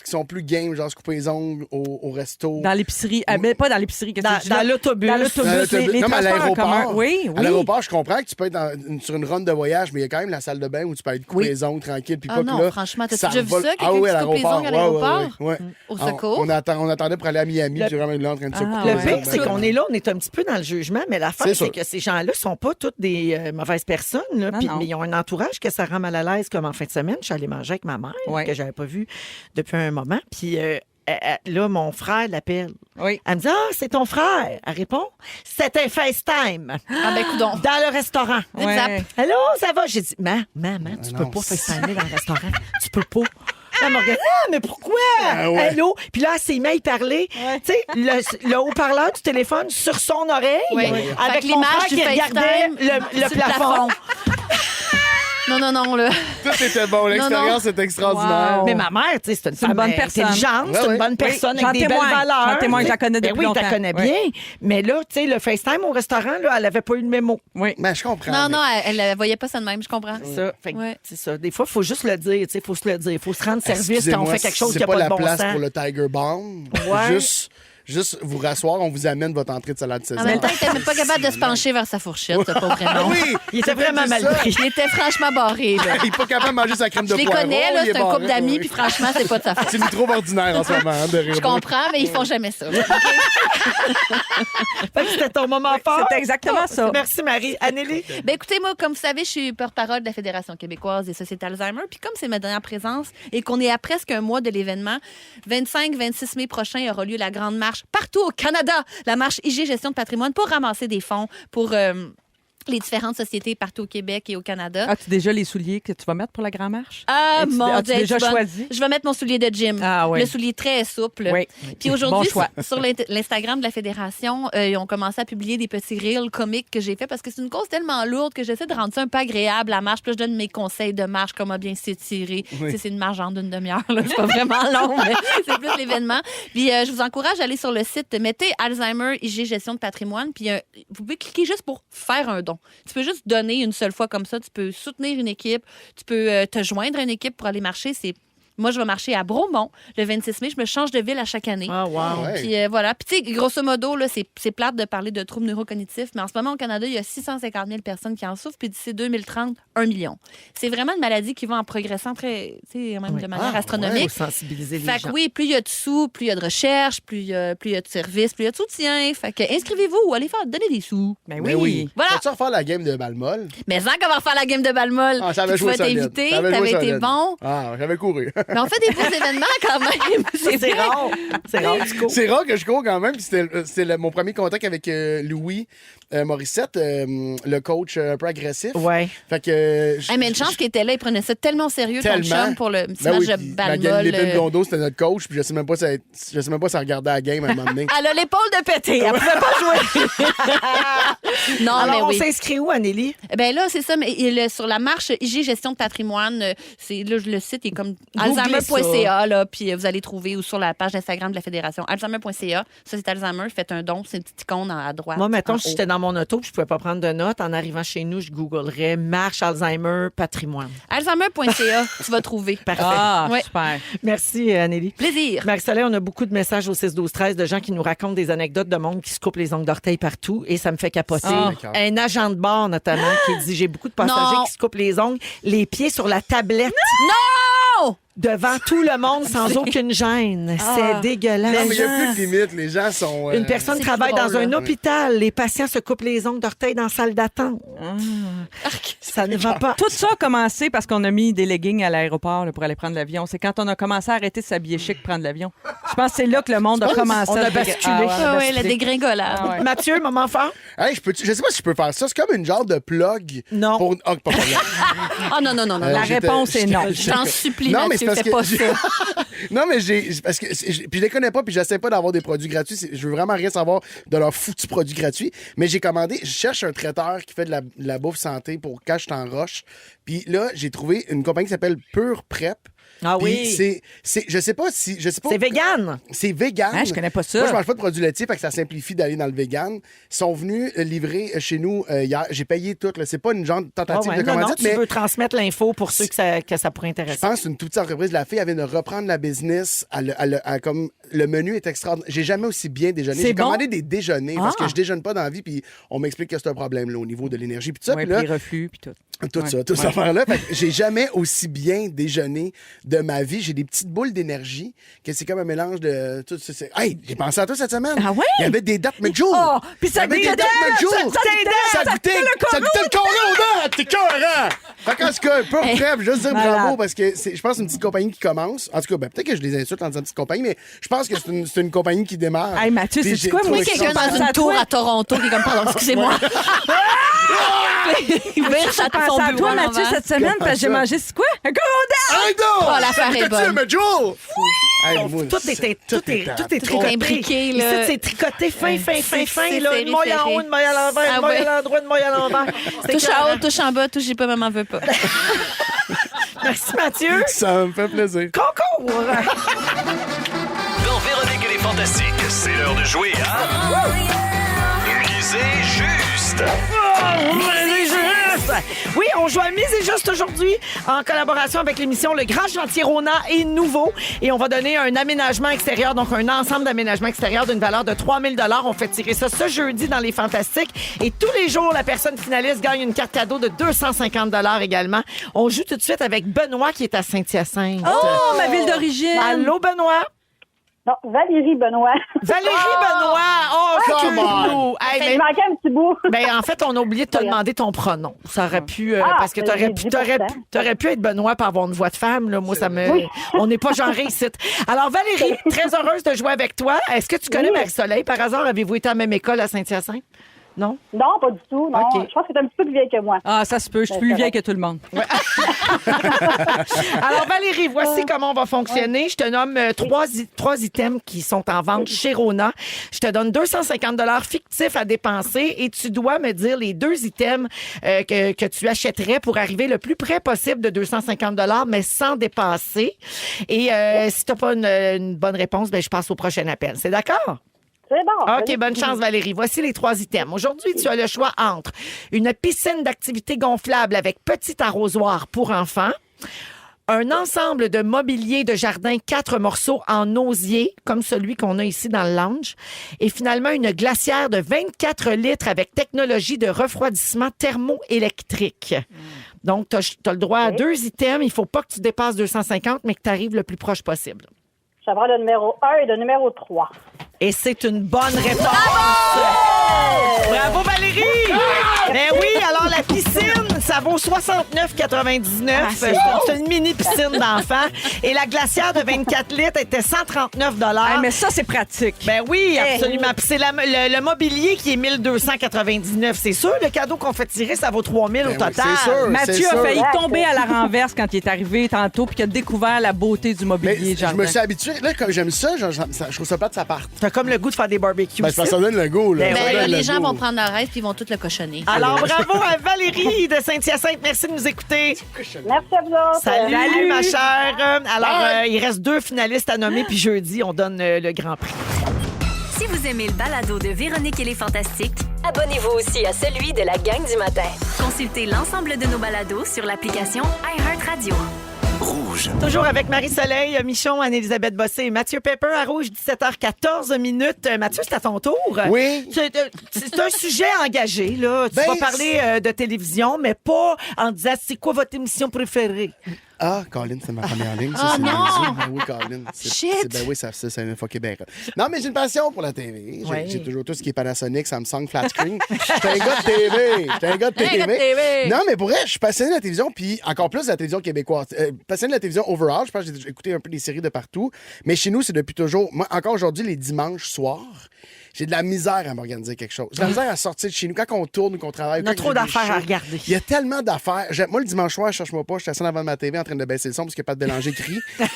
qui sont plus game, genre se couper les ongles au resto. Dans l'épicerie. Mais pas dans l'épicerie. Qu'est-ce que tu dis Dans là? l'autobus. Dans l'autobus. Les Non, mais à transports en commun. l'aéroport. Oui. À l'aéroport, je comprends que tu peux être sur une run de voyage, mais il y a quand même la salle de bain où tu peux être coupé les ongles tranquille. Puis Ah pas non, que là, franchement, t'as-tu ça déjà vu revole. ça, quelqu'un qui se coupe les ongles à l'aéroport? Ouais. Au secours? On attendait pour aller à Miami, puis vraiment là en train de se couper Le les pire, ongles. c'est qu'on est là, on est un petit peu dans le jugement, mais l'affaire, C'est c'est sûr. que ces gens-là sont pas toutes des mauvaises personnes, là, Non, puis- non. mais ils ont un entourage que ça rend mal à l'aise, comme en fin de semaine. Je suis allée manger avec ma mère, Ouais. que j'avais pas vue depuis un moment, puis là, mon frère l'appelle. Oui. Elle me dit « Ah, c'est ton frère! » Elle répond « C'était un FaceTime! » Ah ben, coudonc. Dans le restaurant. Zip, Ouais. zap. Allô, ça va? J'ai dit, maman, tu peux non, pas FaceTimer dans le restaurant. Tu peux pas. Elle m'a regardé, ah, mais pourquoi? ouais. Allô? Puis là, elle s'est mise à y parler. Tu sais, le haut-parleur du téléphone sur son oreille. Oui. Avec Fait que mon l'image frère du qui regardait FaceTime le sur le plafond. Non, là. Tout était bon. L'expérience était extraordinaire. Wow. Mais ma mère, tu sais, c'est une une femme bonne personne. intelligente, c'est Ouais, une bonne ouais. personne J'en avec des belles témoigne. valeurs. J'en témoigne, je la connais Ben depuis oui, tu la longtemps. connais Ouais. bien. Mais là, tu sais, le FaceTime au restaurant, là, elle avait pas eu le mémo. Oui. Mais je comprends. Non, mais- non, elle voyait pas ça de même, je comprends. Ça. Fait que, Ouais. c'est ça. Des fois, il faut juste le dire. Il faut se le dire. Il faut se rendre service quand on Excusez-moi, fait quelque chose qui c'est n'a pas la de bon place sens. pour le Tiger Bomb. Ouais. Juste vous rasseoir, on vous amène votre entrée de salade César. En même temps, il était même pas capable de se pencher vers sa fourchette, pas Ah vraiment. oui! Il était vraiment mal pris. Il était franchement barré, là. Il est pas capable de manger sa crème de Je les poireau. connais, là, il est c'est un couple barré, d'amis, oui. puis franchement, c'est pas de sa faute. C'est trop ordinaire en ce moment. hein, de rire. Je comprends, mais ils font jamais ça. Fait que c'était ton moment fort. C'était exactement ça. Merci, Marie. Anneli? Ben écoutez, moi, comme vous savez, je suis porte-parole de la Fédération québécoise des sociétés Alzheimer. Puis comme c'est ma dernière présence et qu'on est à presque un mois de l'événement, 25-26 mai prochain aura lieu la grande marche partout au Canada, la marche IG Gestion de patrimoine pour ramasser des fonds pour les différentes sociétés partout au Québec et au Canada. As-tu déjà les souliers que tu vas mettre pour la grand marche? Ah, As-tu- mon as-tu Dieu, déjà tu vas- choisi? Je vais mettre mon soulier de gym. Ah, oui. Le soulier très souple. Oui. Puis aujourd'hui, Bon choix. sur l'Instagram de la Fédération, ils ont commencé à publier des petits reels comiques que j'ai fait parce que c'est une cause tellement lourde que j'essaie de rendre ça un peu agréable, la marche. Puis là, je donne mes conseils de marche, comment bien s'étirer. Tu sais, c'est une marche en d'une demi-heure. Là. C'est pas vraiment long, mais c'est plus l'événement. Puis je vous encourage à aller sur le site, mettez Alzheimer IG Gestion de patrimoine, puis vous pouvez cliquer juste pour faire un don. Tu peux juste donner une seule fois comme ça. Tu peux soutenir une équipe. Tu peux te joindre à une équipe pour aller marcher. Moi, je vais marcher à Bromont le 26 mai. Je me change de ville à chaque année. Ah, wow. Ouais. Puis voilà. Puis, tu sais, grosso modo, là, c'est plate de parler de troubles neurocognitifs, mais en ce moment, au Canada, il y a 650 000 personnes qui en souffrent, puis d'ici 2030, 1 million. C'est vraiment une maladie qui va en progressant très, tu sais, même de manière Il astronomique. faut sensibiliser les Fait gens. que oui, plus il y a de sous, plus il y a de recherche, plus il y a de services, plus il y a de soutien. Fait que inscrivez-vous ou allez donner des sous. Ben Mais oui. oui. Voilà. Vas-tu refaire la game de Balmol? Mais sans qu'on va refaire la game de Balmol. Ah, j'avais tu joué vas solide. t'inviter, J'avais joué t'avais été solide. bon. Ah, j'avais couru. Mais on fait des beaux événements quand même. C'est rare. C'est rare, du coup. C'est rare que je cours quand même. Puis c'était mon premier contact avec Louis Morissette, le coach un peu agressif. Ouais. Fait que. Hey, mais une chance qu'il était là, il prenait ça tellement sérieux ton Tellement. chum pour le petit Ben match oui, de puis Balmol. Magali Lépine-Blondeau, c'était notre coach, puis je sais même pas si elle regardait la game à un moment donné. Elle a l'épaule de pété, elle pouvait pas jouer. Non, Alors, mais on oui. s'inscrit où, Anneli? Ben là, c'est ça, mais sur la marche IG Gestion de patrimoine, là, le site est comme Googlez alzheimer.ca, là, puis vous allez trouver, ou sur la page Instagram de la Fédération, alzheimer.ca. Ça, c'est Alzheimer, faites un don, c'est une petite icône à droite. Moi, mettons, en si haut. j'étais dans mon auto puis je pouvais pas prendre de notes, en arrivant chez nous, je googlerais marche Alzheimer patrimoine. Alzheimer.ca, tu vas trouver. Parfait. Ah, Ouais. super. Merci, Anneli. Plaisir. Marie-Soleil, on a beaucoup de messages au 6-12-13 de gens qui nous racontent des anecdotes de monde qui se coupent les ongles d'orteil partout et ça me fait capoter. Ah. Un agent de bar, notamment, qui dit « J'ai beaucoup de passagers Non. qui se coupent les ongles, les pieds sur la tablette. Non! Devant tout le monde sans aucune gêne. C'est dégueulasse. Non, mais il n'y a plus de limite. Les gens sont. Une personne C'est travaille plus dans drôle, un là. hôpital. Les patients se coupent les ongles d'orteil dans la salle d'attente. Ça ne va pas. Tout ça a commencé parce qu'on a mis des leggings à l'aéroport là, pour aller prendre l'avion. C'est quand on a commencé à arrêter de s'habiller chic pour prendre l'avion. Je pense que c'est là que le monde a commencé On a à basculé. Ah ouais. Ah oui, la basculé. dégringolade. Ah ouais. Mathieu, moment fort? Hey, je sais pas si je peux faire ça. C'est comme une genre de plug. Non. Pour... Ah, pas problème. Ah non, non, non, non. La J'étais- réponse est non. Je t'en supplie, Non, mais Mathieu, c'est fais parce pas que- ça. Non, mais parce que puis je les connais pas, puis j'essaie pas d'avoir des produits gratuits. Je veux vraiment rien savoir de leurs foutus produits gratuits. Mais j'ai commandé, je cherche un traiteur qui fait de la bouffe santé pour quand je suis en roche. Puis là, j'ai trouvé une compagnie qui s'appelle Pure Prep. Ah Puis oui. je sais pas. C'est vegan. C'est vegan. Hein, je connais pas ça. Moi, je mange pas de produits laitiers, fait que ça simplifie d'aller dans le vegan. Ils sont venus livrer chez nous hier. J'ai payé tout. Là. C'est pas une genre de tentative de commandite, tu mais veux transmettre l'info pour ceux que ça pourrait je intéresser. pense que c'est une toute petite entreprise. La fille, elle vient de reprendre la business. Comme le menu est extraordinaire. J'ai jamais aussi bien déjeuné. C'est J'ai bon? commandé des déjeuners parce que je déjeune pas dans la vie, puis on m'explique que c'est un problème là, au niveau de l'énergie. Puis tout ça, Ouais, puis là, puis reflux, puis tout. tout ça, toute cette affaire-là. Fait que j'ai jamais aussi bien déjeuné de ma vie. J'ai des petites boules d'énergie que c'est comme un mélange de tout ça. Hey, j'ai pensé à toi cette semaine. Ah ouais? Il y avait des dates McJoule. Oh, puis ça Il y avait des goûtait- dates McJoule. ça goûtait le cornet au dents. T'es cœurant. Fait qu'en tout cas, peu près, juste dire Malade. bravo parce que je pense que c'est une petite compagnie qui commence. En tout cas, peut-être que je les insulte en disant petite compagnie, mais je pense que c'est une compagnie qui démarre. Hey, Mathieu, Puis sais-tu j'ai quoi? trouvé Moi, ça Quelqu'un dans extraordinaire. une tour à Toronto qui est comme, pardon, excusez-moi. Il vire Je pense à toi, Mathieu, cette semaine, parce que j'ai mangé, c'est quoi? Un cornet! Arrête donc! Oh, l'affaire est bonne. McJoule! Hey, moi, Tout est Tout est imbriqué, là. Ici, c'est tricoté fin, C'est là. serré, Une maille en serré. haut, une maille à l'envers, Ah une maille ouais. à l'endroit, une maille à l'envers. C'est Touche écœurant. en haut, touche en bas, touche pas, maman veut pas. Merci, Mathieu. Ça me fait plaisir. Concours. Dans Véronique et les Fantastiques, c'est l'heure de jouer à... Misez juste! Oui, on joue à Mise et Juste aujourd'hui en collaboration avec l'émission Le Grand Chantier Rona est nouveau et on va donner un aménagement extérieur, donc un ensemble d'aménagements extérieurs d'une valeur de 3 000 $. On fait tirer ça ce jeudi dans les Fantastiques et tous les jours, la personne finaliste gagne une carte cadeau de 250 $ également. On joue tout de suite avec Benoît qui est à Saint-Hyacinthe. Oh, ma ville d'origine! Allô, Benoît? Non, Valérie Benoît. Valérie Benoît! Oh, Come on. Hey, Il manquait un petit bout. ben, en fait, on a oublié de te demander ton pronom. Ça aurait pu... parce que j'ai 10%. t'aurais pu être Benoît par avoir une voix de femme. Là. Moi, ça me... On n'est pas genré ici. Alors, Valérie, très heureuse de jouer avec toi. Est-ce que tu connais Marie-Soleil? Par hasard, avez-vous été à la même école à Saint-Hyacinthe? Non? Non, pas du tout. Non. OK. Je pense que t'es un petit peu plus vieille que moi. Ah, ça se peut. Je suis plus vieille que tout le monde. Alors, Valérie, voici comment on va fonctionner. Je te nomme trois items qui sont en vente chez Rona. Je te donne 250 $ fictifs à dépenser et tu dois me dire les 2 items que tu achèterais pour arriver le plus près possible de 250 $, mais sans dépasser. Et si tu n'as pas une bonne réponse, ben, je passe au prochain appel. C'est d'accord? C'est bon. OK, bonne chance, Valérie. Voici les 3 items. Aujourd'hui, tu as le choix entre une piscine d'activités gonflable avec petit arrosoir pour enfants, un ensemble de mobilier de jardin 4 morceaux en osier, comme celui qu'on a ici dans le lounge, et finalement une glacière de 24 litres avec technologie de refroidissement thermoélectrique. Donc, tu as le droit à 2 items. Il ne faut pas que tu dépasses 250, mais que tu arrives le plus proche possible. Je vais prendre le numéro 1 et le numéro 3. Et c'est une bonne réponse. Bravo Valérie! Ben oui, alors la piscine, ça vaut 69,99. C'est une mini piscine d'enfants. Et la glacière de 24 litres était 139 $. Mais ça, c'est pratique. Ben oui, absolument. Puis c'est le mobilier qui est 1299. C'est sûr, le cadeau qu'on fait tirer, ça vaut 3000 au oui, total. c'est sûr. Mathieu a sûr. failli tomber à la renverse quand il est arrivé tantôt puis qu'il a découvert la beauté du Mais mobilier je jardin. me suis habitué. Là, comme j'aime ça, je trouve ça plate, ça part. T'as comme le goût de faire des barbecues. Ben, c'est parce que ça donne le goût, là. Ben Ça oui, donne les le gens goût. vont prendre leur rêve puis ils vont tout le cochonner. Alors, bravo à Valérie de Saint-Hyacinthe. Merci de nous écouter. Merci à vous autres. Salut, ma chère. Alors, il reste 2 finalistes à nommer, puis jeudi, on donne le grand prix. Si vous aimez le balado de Véronique et les Fantastiques, Abonnez-vous aussi à celui de la gang du matin. consultez l'ensemble de nos balados sur l'application iHeartRadio. Rouge. Toujours avec Marie-Soleil Michon, Anne-Élisabeth Bossé et Mathieu Pepper à Rouge, 17h14 minutes. Mathieu, c'est à ton tour. Oui. C'est un sujet engagé, là. Tu Ben, vas parler de télévision, mais pas en disant c'est quoi votre émission préférée. Ah, Colin, c'est ma première ligne. Oh Ça, c'est non! niaiseux. Ben oui, Colin. Shit! Ben oui, ça c'est un fuck Québec. Non, mais j'ai une passion pour la TV. Ouais. J'ai toujours tout ce qui est Panasonic, Samsung, flat screen. J'étais un gars de TV. J'étais un gars de TV. Non, mais pour vrai, je suis passionné de la télévision, puis encore plus de la télévision québécoise. Passionné de la télévision overall. Je pense que j'ai écouté un peu des séries de partout. Mais chez nous, c'est depuis toujours. Moi, encore aujourd'hui, les dimanches soirs, j'ai de la misère à m'organiser quelque chose. J'ai de la misère à sortir de chez nous. Quand on tourne ou qu'on travaille... On a trop d'affaires à regarder. Il y a tellement d'affaires. Moi, le dimanche soir, je cherche-moi pas. Je suis assis devant ma TV en train de baisser le son parce que Pat Bélanger crie. Puis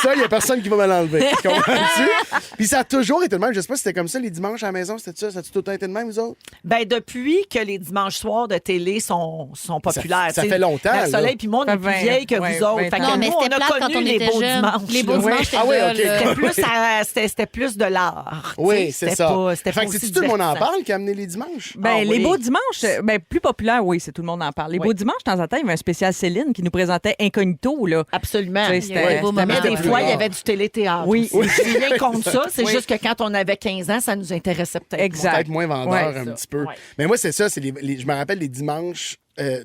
ça, il y a personne qui va me l'enlever. Comprends-tu? Puis ça a toujours été le même. Je sais pas si c'était comme ça les dimanches à la maison. C'était ça? Ça a-tu tout le temps été le même, vous autres? Ben, depuis que les dimanches soirs de télé sont populaires. Ça fait longtemps, Le Soleil, puis moi, on est plus vieille que vous autres. Fait que Non, mais nous, on c'était a plate connu quand on les était beaux jeunes. dimanches. Les beaux là. dimanches, Ah oui, c'était OK. là. C'était plus de l'art. Oui, tu sais. c'est ça. C'était Fait pas que aussi c'est tout le monde en divertissant. parle qui a amené les dimanches. Ben, les oui. beaux dimanches, plus populaires, oui, c'est tout le monde en parle. Les beaux dimanches, de temps en temps, il y avait un spécial Céline qui nous présentait Incognito, là. Absolument. Tu sais, Il y a des beaux Mais moments. des C'était fois, plus il y rare. avait du téléthéâtre. Oui. aussi. Je suis rien contre ça. C'est Oui. juste que quand on avait 15 ans, ça nous intéressait peut-être. Exact. Peut-être moins vendeur Ouais, un ça. petit peu. Ouais. Mais moi, c'est ça. Je me rappelle les dimanches,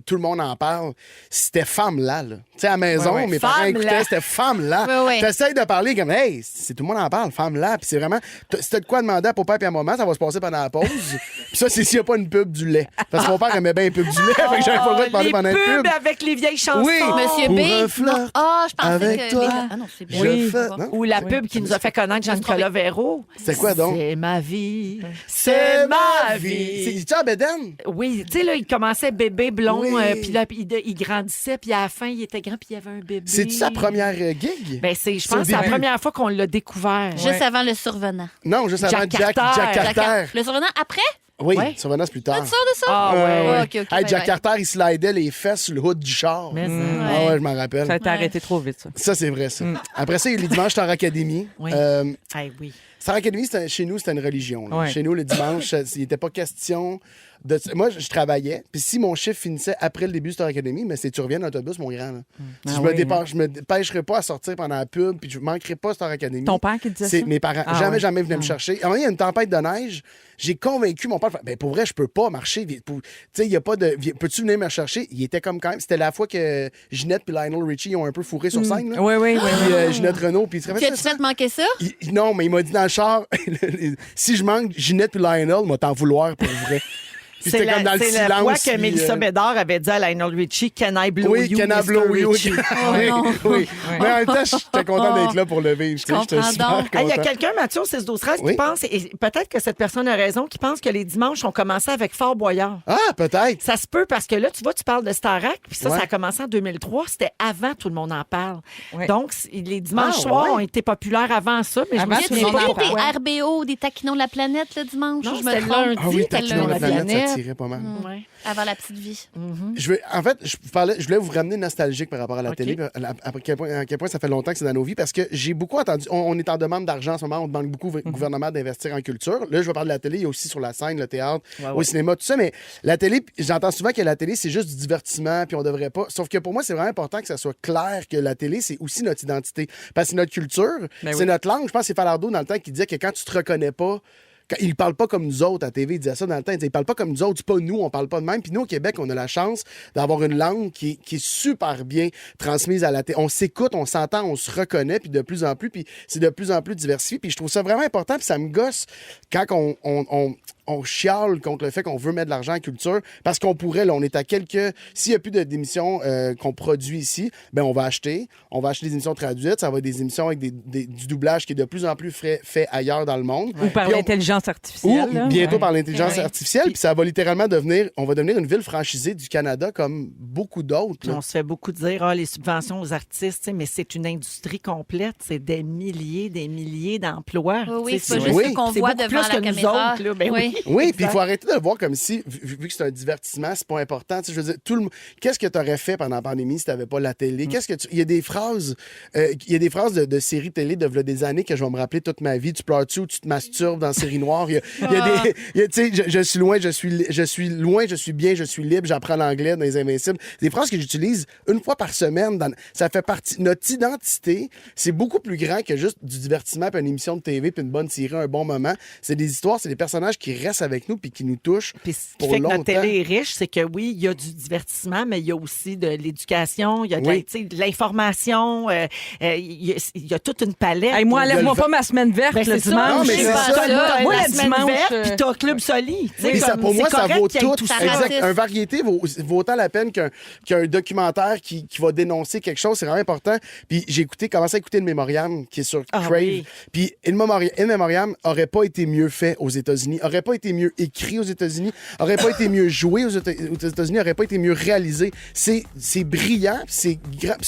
tout le monde en parle. C'était femme-là. Là. Tu sais, à la maison, mes parents Femme-là. écoutaient, c'était femme-là. Ouais, ouais. T'essayes de parler comme, hey, c'est tout le monde en parle, femme-là. Puis c'est vraiment, si t'as de quoi demander à papa et à maman, ça va se passer pendant la pause. Puis ça, c'est s'il n'y a pas une pub du lait. Parce que mon père aimait bien une pub du lait, fait que j'avais pas le droit de parler Les pendant une pubs pub. avec les vieilles chansons. Oui. Monsieur Pour B. un flirt Non. Ah, je pensais avec que. toi. Ah non, c'est Je bien. fais- non? Ou la pub qui nous a fait connaître Jean-Nicolas Véro. C'est quoi donc? C'est ma vie. C'est ma vie. C'est-tu à Bédène? Oui, tu sais, là, il commençait bébé blond, Oui. puis là, il grandissait, puis à la fin, il était grand, puis il y avait un bébé. C'est-tu sa première gig? Ben, je C'est au pense que c'est la début. première fois qu'on l'a découvert. Juste avant le survenant. Non, juste avant Jack Jack Carter. Carter. Le survenant après? Oui, Ouais. ça venait plus tard. Tu sors de ça? Ah, ouais. OK, OK. Hey, bye, Jack bye. Carter, il slidait les fesses sur le hood du char. Mais Ah ouais, je m'en rappelle. Ça a été arrêté trop vite, ça. Ça, c'est vrai, ça. Après ça, il y a les dimanches Star Academy. Oui. Oui. Star Academy, chez nous, c'était une religion. là. Ouais. Chez nous, le dimanche, il n'était pas question de... Moi, je travaillais, puis si mon chiffre finissait après le début de Star Academy, mais c'est tu reviens dans l'autobus, mon grand. Là. Je me dépêcherais pas à sortir pendant la pub, puis je manquerais pas Star Academy. Ton père qui te disait C'est ça? mes parents. Ah jamais, ouais. jamais venaient me chercher. À un moment, il y a une tempête de neige. J'ai convaincu mon père. Ben, pour vrai, je peux pas marcher. Tu sais, il y a pas de. Peux-tu venir me chercher? Il était comme quand même. C'était la fois que Ginette et Lionel Richie ils ont un peu fourré sur scène. Là. Oui, oui, oui. Puis Ginette Renault. Puis il se Tu réveille, as-tu fait manquer ça? non, mais il m'a dit dans le char, si je manque Ginette et Lionel, moi t'en vouloir pour vrai. Puis C'est c'était comme dans le la fois silence. que puis, Mélissa Bédard avait dit à Lionel Richie, Can I blow oui, you, Can I Mr. blow you? Richie? Oui, oui. Mais en même temps, j'étais content d'être là pour le vivre. tu sais, j'étais comprends super donc. Il y a content. quelqu'un, Mathieu, au 6-12-13, Oui. qui pense, et peut-être que cette personne a raison, qui pense que les dimanches ont commencé avec Fort Boyard. Ah, peut-être. Ça se peut parce que là, tu vois, tu parles de Starac, puis ça, Ouais. ça a commencé en 2003. C'était avant tout le monde en parle. Ouais. Donc, les dimanches Ah, soirs ouais. ont été populaires avant ça, mais je me Avant, Y tout le souviens monde a-tu en pas des parle. pourquoi. RBO, des taquinons de la planète le dimanche? Non, je me c'était trompe. lundi. Ah oui, C'était Taquinons la lundi. planète, ça tirait pas mal. Ouais. Avant la petite vie. En fait, je voulais vous ramener nostalgique par rapport à la OK. télé, à quel point ça fait longtemps que c'est dans nos vies, parce que j'ai beaucoup entendu, on est en demande d'argent en ce moment, on demande beaucoup au gouvernement d'investir en culture. Là, je vais parler de la télé, il y a aussi sur la scène, le théâtre, au cinéma, tout ça, mais la télé, j'entends souvent que la télé, c'est juste du divertissement, puis on devrait pas. Sauf que pour moi, c'est vraiment important que ça soit clair que la télé, c'est aussi notre identité. Parce que c'est notre culture, c'est oui. notre langue. Je pense que c'est Falardeau dans le temps qui disait que quand tu te reconnais pas, il parle pas comme nous autres à TV, il disait ça dans le temps. Il disait, il parle pas comme nous autres, c'est pas nous, on parle pas de même. Puis nous, au Québec, on a la chance d'avoir une langue qui est super bien transmise à la télé. On s'écoute, on s'entend, on se reconnaît, puis de plus en plus, puis c'est de plus en plus diversifié. Puis je trouve ça vraiment important, puis ça me gosse quand on chiale contre le fait qu'on veut mettre de l'argent en culture, parce qu'on pourrait, là, on est à quelques... S'il n'y a plus d'émissions qu'on produit ici, ben on va acheter des émissions traduites, ça va être des émissions avec du doublage qui est de plus en plus fait ailleurs dans le monde. Ou par Puis on- l'intelligence artificielle. ou là. bientôt Ouais. par l'intelligence Oui. artificielle, puis ça va littéralement on va devenir une ville franchisée du Canada comme beaucoup d'autres. Puis là. on se fait beaucoup dire, les subventions aux artistes, tu sais, mais c'est une industrie complète. C'est des milliers d'emplois. Oui, oui, Tu sais, c'est pas c'est- juste oui. ce qu'on C'est voit beaucoup devant plus la que nous caméra. autres, là. Ben oui. Oui, puis il Exact. faut arrêter de le voir comme si, vu que c'est un divertissement, c'est pas important. Tu sais, je veux dire, qu'est-ce que tu aurais fait pendant la pandémie si tu n'avais pas la télé? Il y a des phrases, de séries télé de des années que je vais me rappeler toute ma vie. Tu pleures-tu ou tu te masturbes dans Série Noire? Il y a des... Tu sais, je suis loin, je suis loin, je suis bien, je suis libre, j'apprends l'anglais dans Les Invincibles. Des phrases que j'utilise une fois par semaine. Ça fait partie... Notre identité, c'est beaucoup plus grand que juste du divertissement, puis une émission de TV, puis une bonne série, un bon moment. C'est des histoires, c'est des personnages qui reste avec nous puis qui nous touche Puis ce qui pour fait que longtemps. notre télé est riche, c'est que oui, il y a du divertissement, mais il y a aussi de l'éducation, il y a de l'information, il y a toute une palette. Hey, moi, lève-moi pas ma semaine verte Ben, le c'est dimanche. Non, mais c'est ça. T'as Moi, la le semaine dimanche, verte, puis t'as Club Soli. Puis ça, pour moi, ça vaut tout. ça Exact. ratisse. Un variété vaut autant la peine qu'un documentaire qui va dénoncer quelque chose. C'est vraiment important. Puis j'ai commencé à écouter le Mémoriam qui est sur Crave. oui. Puis In Memoriam aurait pas été mieux fait aux États-Unis, aurait pas été mieux écrit aux États-Unis, aurait pas été mieux joué aux États-Unis, aurait pas été mieux réalisé. C'est brillant.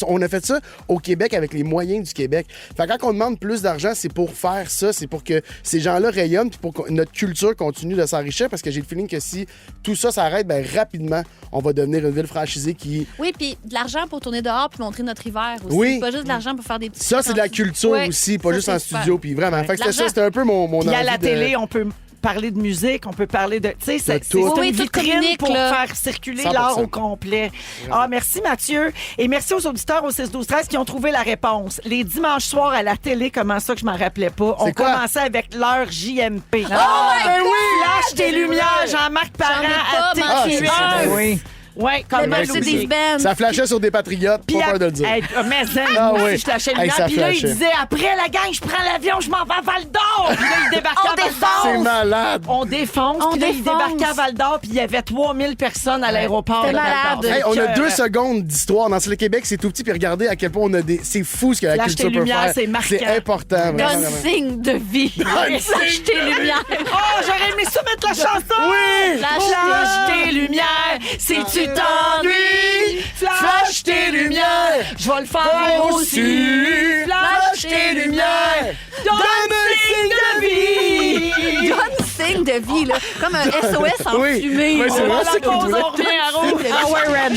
On a fait ça au Québec avec les moyens du Québec. Fait que quand on demande plus d'argent, c'est pour faire ça, c'est pour que ces gens-là rayonnent puis pour que notre culture continue de s'enrichir parce que j'ai le feeling que si tout ça s'arrête, ben rapidement, on va devenir une ville franchisée qui... Oui, puis de l'argent pour tourner dehors puis montrer notre hiver aussi. Oui. Pas juste de l'argent pour faire des petits... Ça, c'est de la culture Ouais, aussi, pas ça, juste c'est en super. studio. Puis vraiment, fait que c'était L'argent. ça, c'était un peu mon Puis à envie la de- télé, on peut parler de musique, on peut parler de... Tu sais, c'est tout. une Oui, tout vitrine communique, pour là. faire circuler 100%. l'art au complet. Ah, merci Mathieu. Et merci aux auditeurs au 6-12-13 qui ont trouvé la réponse. Les dimanches soirs à la télé, comment ça que je m'en rappelais pas? On C'est quoi? commençait avec l'heure JMP. Oh my God! Flash tes lumières, Jean-Marc Parent à J'en ai pas manqué TQS. Oui. Ouais, comme Le moi, Mercedes-Benz. Ça flashait sur des patriotes, Puis pas peur de le dire. hey, mais zen, Ah moi oui. aussi, je lâchais le Hey, lumière. ça Puis là, il flashait. disait, après la gang, je prends l'avion, je m'en vais à Val-d'Or. Puis là, il débarquait à Val-d'Or. C'est malade. On défonce. On Puis là, il défonce. débarquait à Val-d'Or, puis il y avait 3000 personnes à l'aéroport C'était de malade. Val-d'Or. Hey, on a Fait 2 que, secondes d'histoire. Dans le Québec, c'est tout petit. Puis regardez à quel point on a des... C'est fou ce que la Flash culture tes peut lumières, faire. c'est marquant. C'est important. vraiment, Donne vraiment. signe de vie. Flash tes lumières. Oh, j'aurais aimé ça mettre la chanson! Oui! Flash tes lumières, si tu t'ennuies, flash tes lumières, je vais le faire aussi. Flash tes lumières, donne signe de vie. Donne signe de vie, là. Comme un SOS en Oui. fumée. Ouais, c'est On vrai, va à la c'est comme pause, tout. on revient à rouge. Signe de vie. Ah ouais, Red.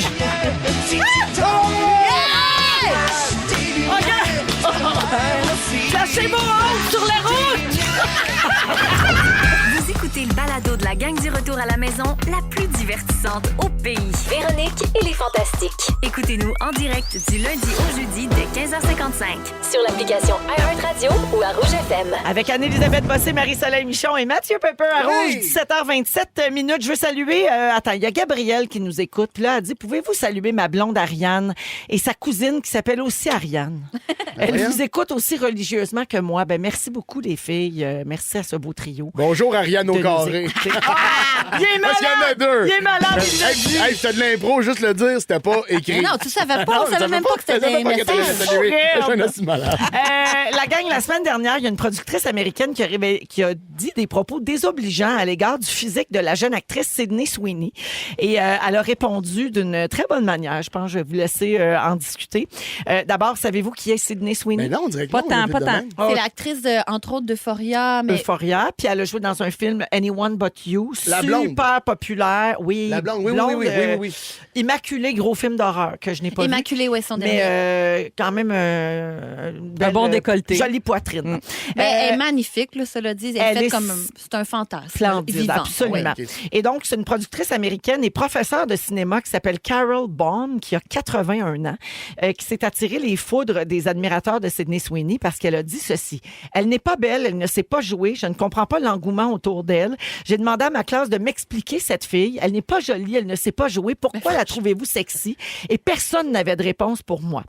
Flashez vos hanches sur la route! Vous écoutez le balado de la gang du retour à la maison, la plus divertissante au pays. Véronique et les Fantastiques. Écoutez-nous en direct du lundi au jeudi dès 15h55. Sur l'application iHeartRadio ou à Rouge FM. Avec Anne-Élisabeth Bossé, Marie-Soleil Michon et Mathieu Pepper à Rouge, Oui. 17h27 minutes. Je veux saluer... attends, il y a Gabrielle qui nous écoute. Puis là, elle dit, pouvez-vous saluer ma blonde Ariane et sa cousine qui s'appelle aussi Ariane? Elle Ariane? vous écoute aussi religieusement que moi. Ben merci beaucoup, les filles. Merci à ce beau trio. Bonjour, Ariane au de nous carré. écouter. Ah, il est Parce qu'il y en a malade! deux. Il est malade! il l'a Hey, dit. hey, c'était de l'impro, juste le dire, c'était pas écrit. Mais non, tu savais pas. On savait même pas que c'était un message. Je suis malade. La gang, la semaine dernière, il y a une productrice américaine qui a dit des propos désobligeants à l'égard du physique de la jeune actrice Sydney Sweeney. Et elle a répondu d'une très bonne manière. Je pense que je vais vous laisser en discuter. D'abord, savez-vous qui est Sydney Sweeney? Mais non, on dirait que Pas non, tant, on est pas de tant. même. C'est l'actrice, entre autres, d'Euphoria. Mais Euphoria, puis elle a joué dans un film Anyone But You, La blonde. super populaire. Oui, La blonde, oui. Immaculée, gros film d'horreur que je n'ai pas vu. Immaculée, ouais, son Mais dernier. quand même Un bon décolleté. jolie poitrine. Ben, elle est magnifique, là, cela dit. Elle elle est est faite comme c'est un fantasme. Splendide, vivant. absolument. Oui. Et donc, c'est une productrice américaine et professeure de cinéma qui s'appelle Carol Baum, qui a 81 ans, qui s'est attirée les foudres des admirateurs de Sydney Sweeney parce qu'elle a dit ceci. Elle n'est pas belle, elle ne sait pas jouer, je ne comprends pas l'engouement autour d'elle. J'ai demandé à ma classe de m'expliquer cette fille. Elle n'est pas jolie, elle ne sait pas jouer. Pourquoi la trouvez-vous sexy? Et personne n'avait de réponse pour moi.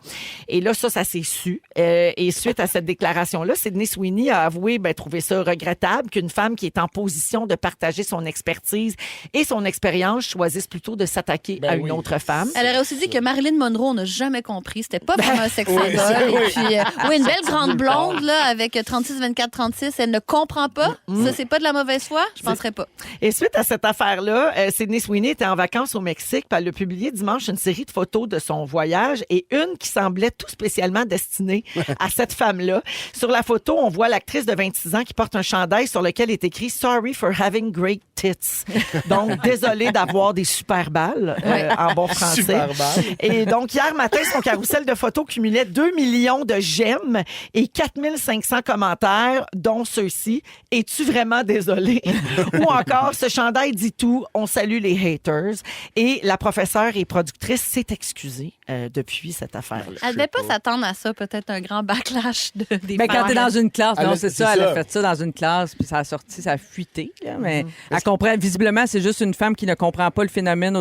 Et là, ça s'est su. Et suite à cette déclaration-là, Sydney Sweeney a avoué trouver ça regrettable qu'une femme qui est en position de partager son expertise et son expérience choisisse plutôt de s'attaquer à une oui. autre femme. Elle aurait aussi dit que Marilyn Monroe, on n'a jamais compris. C'était pas vraiment un sex symbol. oui, c'est- Et oui. puis, oui, une belle grande blonde, là, avec 36, 24, 36. Elle ne comprend pas. Ça, c'est pas de la mauvaise foi? Je penserais pas. Et suite à cette affaire-là, Sydney Sweeney était en vacances au Mexique, puis elle a publié dimanche une série de photos de son voyage et une qui semblait tout spécialement destinée à cette femme-là. Sur la photo, on voit l'actrice de 26 ans qui porte un chandail sur lequel est écrit « Sorry for having great tits ». Donc, désolée d'avoir des super balles, en bon français. Super balles. Et donc, hier matin, son carrousel de photos cumulait 2 millions de j'aime et 4500 commentaires, dont ceux-ci. Es-tu vraiment désolée? parler. Ou encore, ce chandail dit tout, on salue les haters. Et la professeure et productrice s'est excusée depuis cette affaire-là. Elle devait pas s'attendre à ça, peut-être un grand backlash des Ben, quand parents. t'es dans une classe, Elle non, a- c'est c'est ça, elle ça. a fait ça dans une classe, puis ça a sorti, ça a fuité, là, mais elle comprend, visiblement, c'est juste une femme qui ne comprend pas le phénomène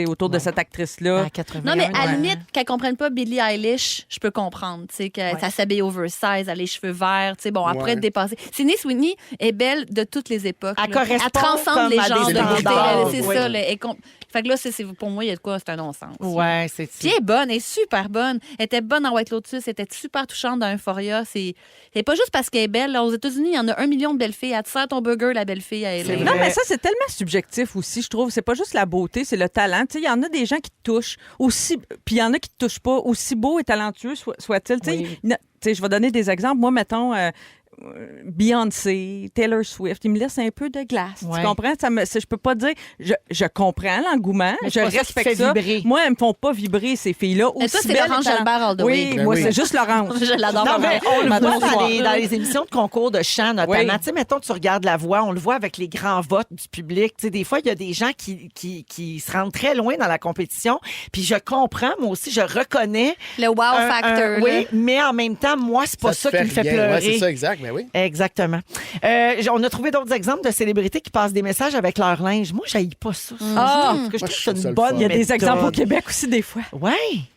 autour de cette actrice-là. À 81, Non, mais à la ouais. limite, qu'elle comprenne pas Billie Eilish, je peux comprendre. Tu sais, qu'elle s'habille oversize, elle a les cheveux verts. Tu sais, bon, après, Ouais. dépasser. Sydney Sweeney est belle de toutes les époques. Elle là. correspond Elle transcende comme les à genres des de beauté. standards, C'est oui. ça. Là, fait que là, pour moi, il y a de quoi, c'est un non-sens. Ouais, c'est Puis elle est bonne, elle est super bonne. Elle était bonne dans White Lotus, elle était super touchante dans Euphoria. C'est pas juste parce qu'elle est belle. Là, aux États-Unis, il y en a 1 million de belles filles. Elle te sert ton burger, la belle fille, elle est C'est là. Non, mais ça, c'est tellement subjectif aussi, je trouve. C'est pas juste la beauté, c'est le talent. Tu sais, il y en a des gens qui te touchent aussi, puis il y en a qui te touchent pas, aussi beau et talentueux soit-il. Tu sais, tu sais, je vais donner des exemples. Moi, mettons, Beyoncé, Taylor Swift, ils me laissent un peu de glace. Ouais. Tu comprends? Je peux pas dire... Je comprends l'engouement, Mais je c'est pas ça qui te respecte fait ça. vibrer. Moi, elles me font pas vibrer, ces filles-là. Mais toi, aussi c'est belles Laurence et talent- Jalbert all the way. Oui, Ben moi, oui. c'est juste Laurence. Je l'adore. Non, mais on le Madame voit Soir. dans les émissions de concours de chant, notamment. Oui. Tu sais, mettons, tu regardes La Voix, on le voit avec les grands votes du public. Tu sais, des fois, il y a des gens qui se rendent très loin dans la compétition. Puis je comprends, moi aussi, je reconnais. Le wow factor. oui, là. mais en même temps, moi, c'est pas ça te qui me fait rien. pleurer. Ouais, c'est ça, exact, mais oui. Exactement. On a trouvé d'autres exemples de célébrités qui passent des messages avec leur linge. Moi, j'haïs pas ça. Ah! Parce que je trouve que c'est trouve ça une le bonne fun. Il y a des méthode. exemples au Québec aussi, des fois. Ouais,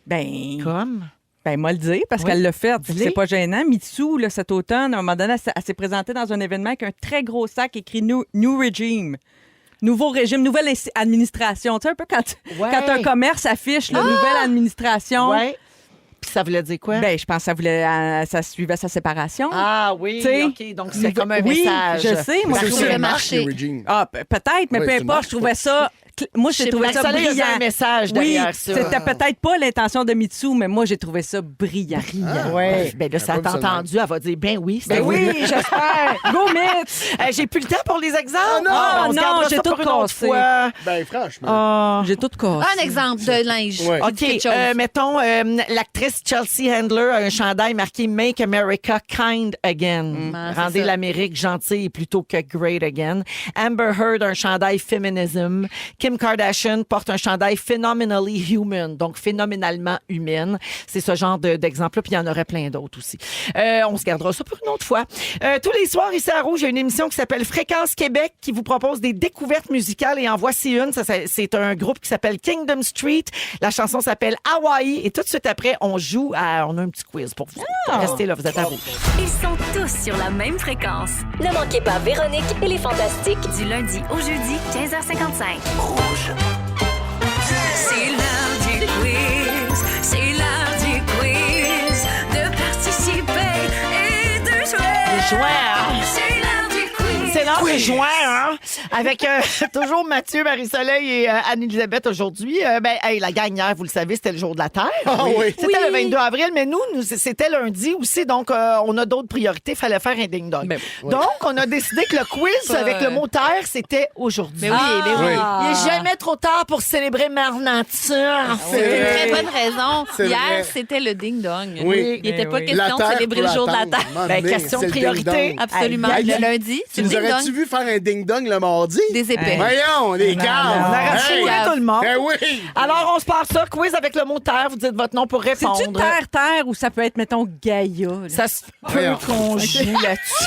Ben, comme. moi le dire, parce Oui. qu'elle l'a fait. Dis-le. C'est pas gênant. Mitsu, là, cet automne, à un moment donné, elle s'est présentée dans un événement avec un très gros sac écrit New Regime. Nouveau régime, nouvelle administration. Tu sais, un peu Ouais. quand un commerce affiche la nouvelle administration. Ouais. Puis ça voulait dire quoi? Ben, je pense que ça suivait sa séparation. Ah oui, T'sais, OK. Donc, c'est comme un oui, message. je sais, moi, Ça je C'est pouvait une marque, marcher. New Regime. Ah, peut-être, mais Oui, peu c'est une importe, marque, je trouvais ça... Moi, j'ai trouvé Le ça soleil a brillant. un message Oui, derrière ça. c'était peut-être pas l'intention de Mitsu, mais moi, j'ai trouvé ça brillant. Ouais. Ben là, ça Elle a pas t'a vu ça de entendu. Elle va dire, ben oui. c'était Ben oui, vrai. j'espère. Go, Mitz! J'ai plus le temps pour les exemples. Ah, on se non, gardera j'ai ça tout pour une autre cassé. fois. Ben, franchement. Ah. J'ai tout cassé. Un exemple de linge. Ouais. qui dit OK, quelque chose. mettons, l'actrice Chelsea Handler a un chandail marqué Make America Kind Again. c'est Rendez ça. l'Amérique gentille plutôt que great again. Amber Heard a un chandail Feminism. Kim Kardashian porte un chandail Phenomenally Human, donc phénoménalement humaine. C'est ce genre d'exemple-là, puis il y en aurait plein d'autres aussi. On se gardera ça pour une autre fois. Tous les soirs, ici à Rouge, il y a une émission qui s'appelle Fréquence Québec qui vous propose des découvertes musicales et en voici une. C'est un groupe qui s'appelle Kingdom Street. La chanson s'appelle Hawaii et tout de suite après, on a un petit quiz pour vous. Restez là, vous êtes à Rouge. Ils sont tous sur la même fréquence. Ne manquez pas Véronique et les Fantastiques. Du lundi au jeudi, 15h55. C'est l'heure du quiz. C'est l'heure du quiz. De participer et de jouer. Jouer, hein? C'est l'heure du quiz. C'est l'heure de juin, hein? Avec toujours Mathieu, Marie-Soleil et Anne-Élisabeth aujourd'hui. La gang hier, vous le savez, c'était le jour de la Terre. Ah oui. C'était le 22 avril, mais nous c'était lundi aussi, donc on a d'autres priorités. Il fallait faire un ding-dong. Ben Donc, on a décidé que le quiz avec le mot Terre, c'était aujourd'hui. Mais oui, mais oui. Il n'est jamais trop tard pour célébrer Mère Nature. C'est une vrai. très bonne raison. C'est Hier, vrai. c'était le ding-dong. Oui. Il n'était pas oui. question de célébrer le jour de la Terre. Ben, question de priorité. Absolument. Hey, Le hey, lundi, c'est Tu le nous aurais-tu ding-dong. vu faire un ding-dong le mardi? Des épais. Voyons, les On caves. aurait fourré tout le monde. Eh oui. Alors, on se passe ça. Quiz avec le mot Terre. Vous dites votre nom pour répondre. C'est-tu terre-terre ou ça peut être, mettons, Gaïa? là? Ça se peut Voyons. qu'on joue là-dessus.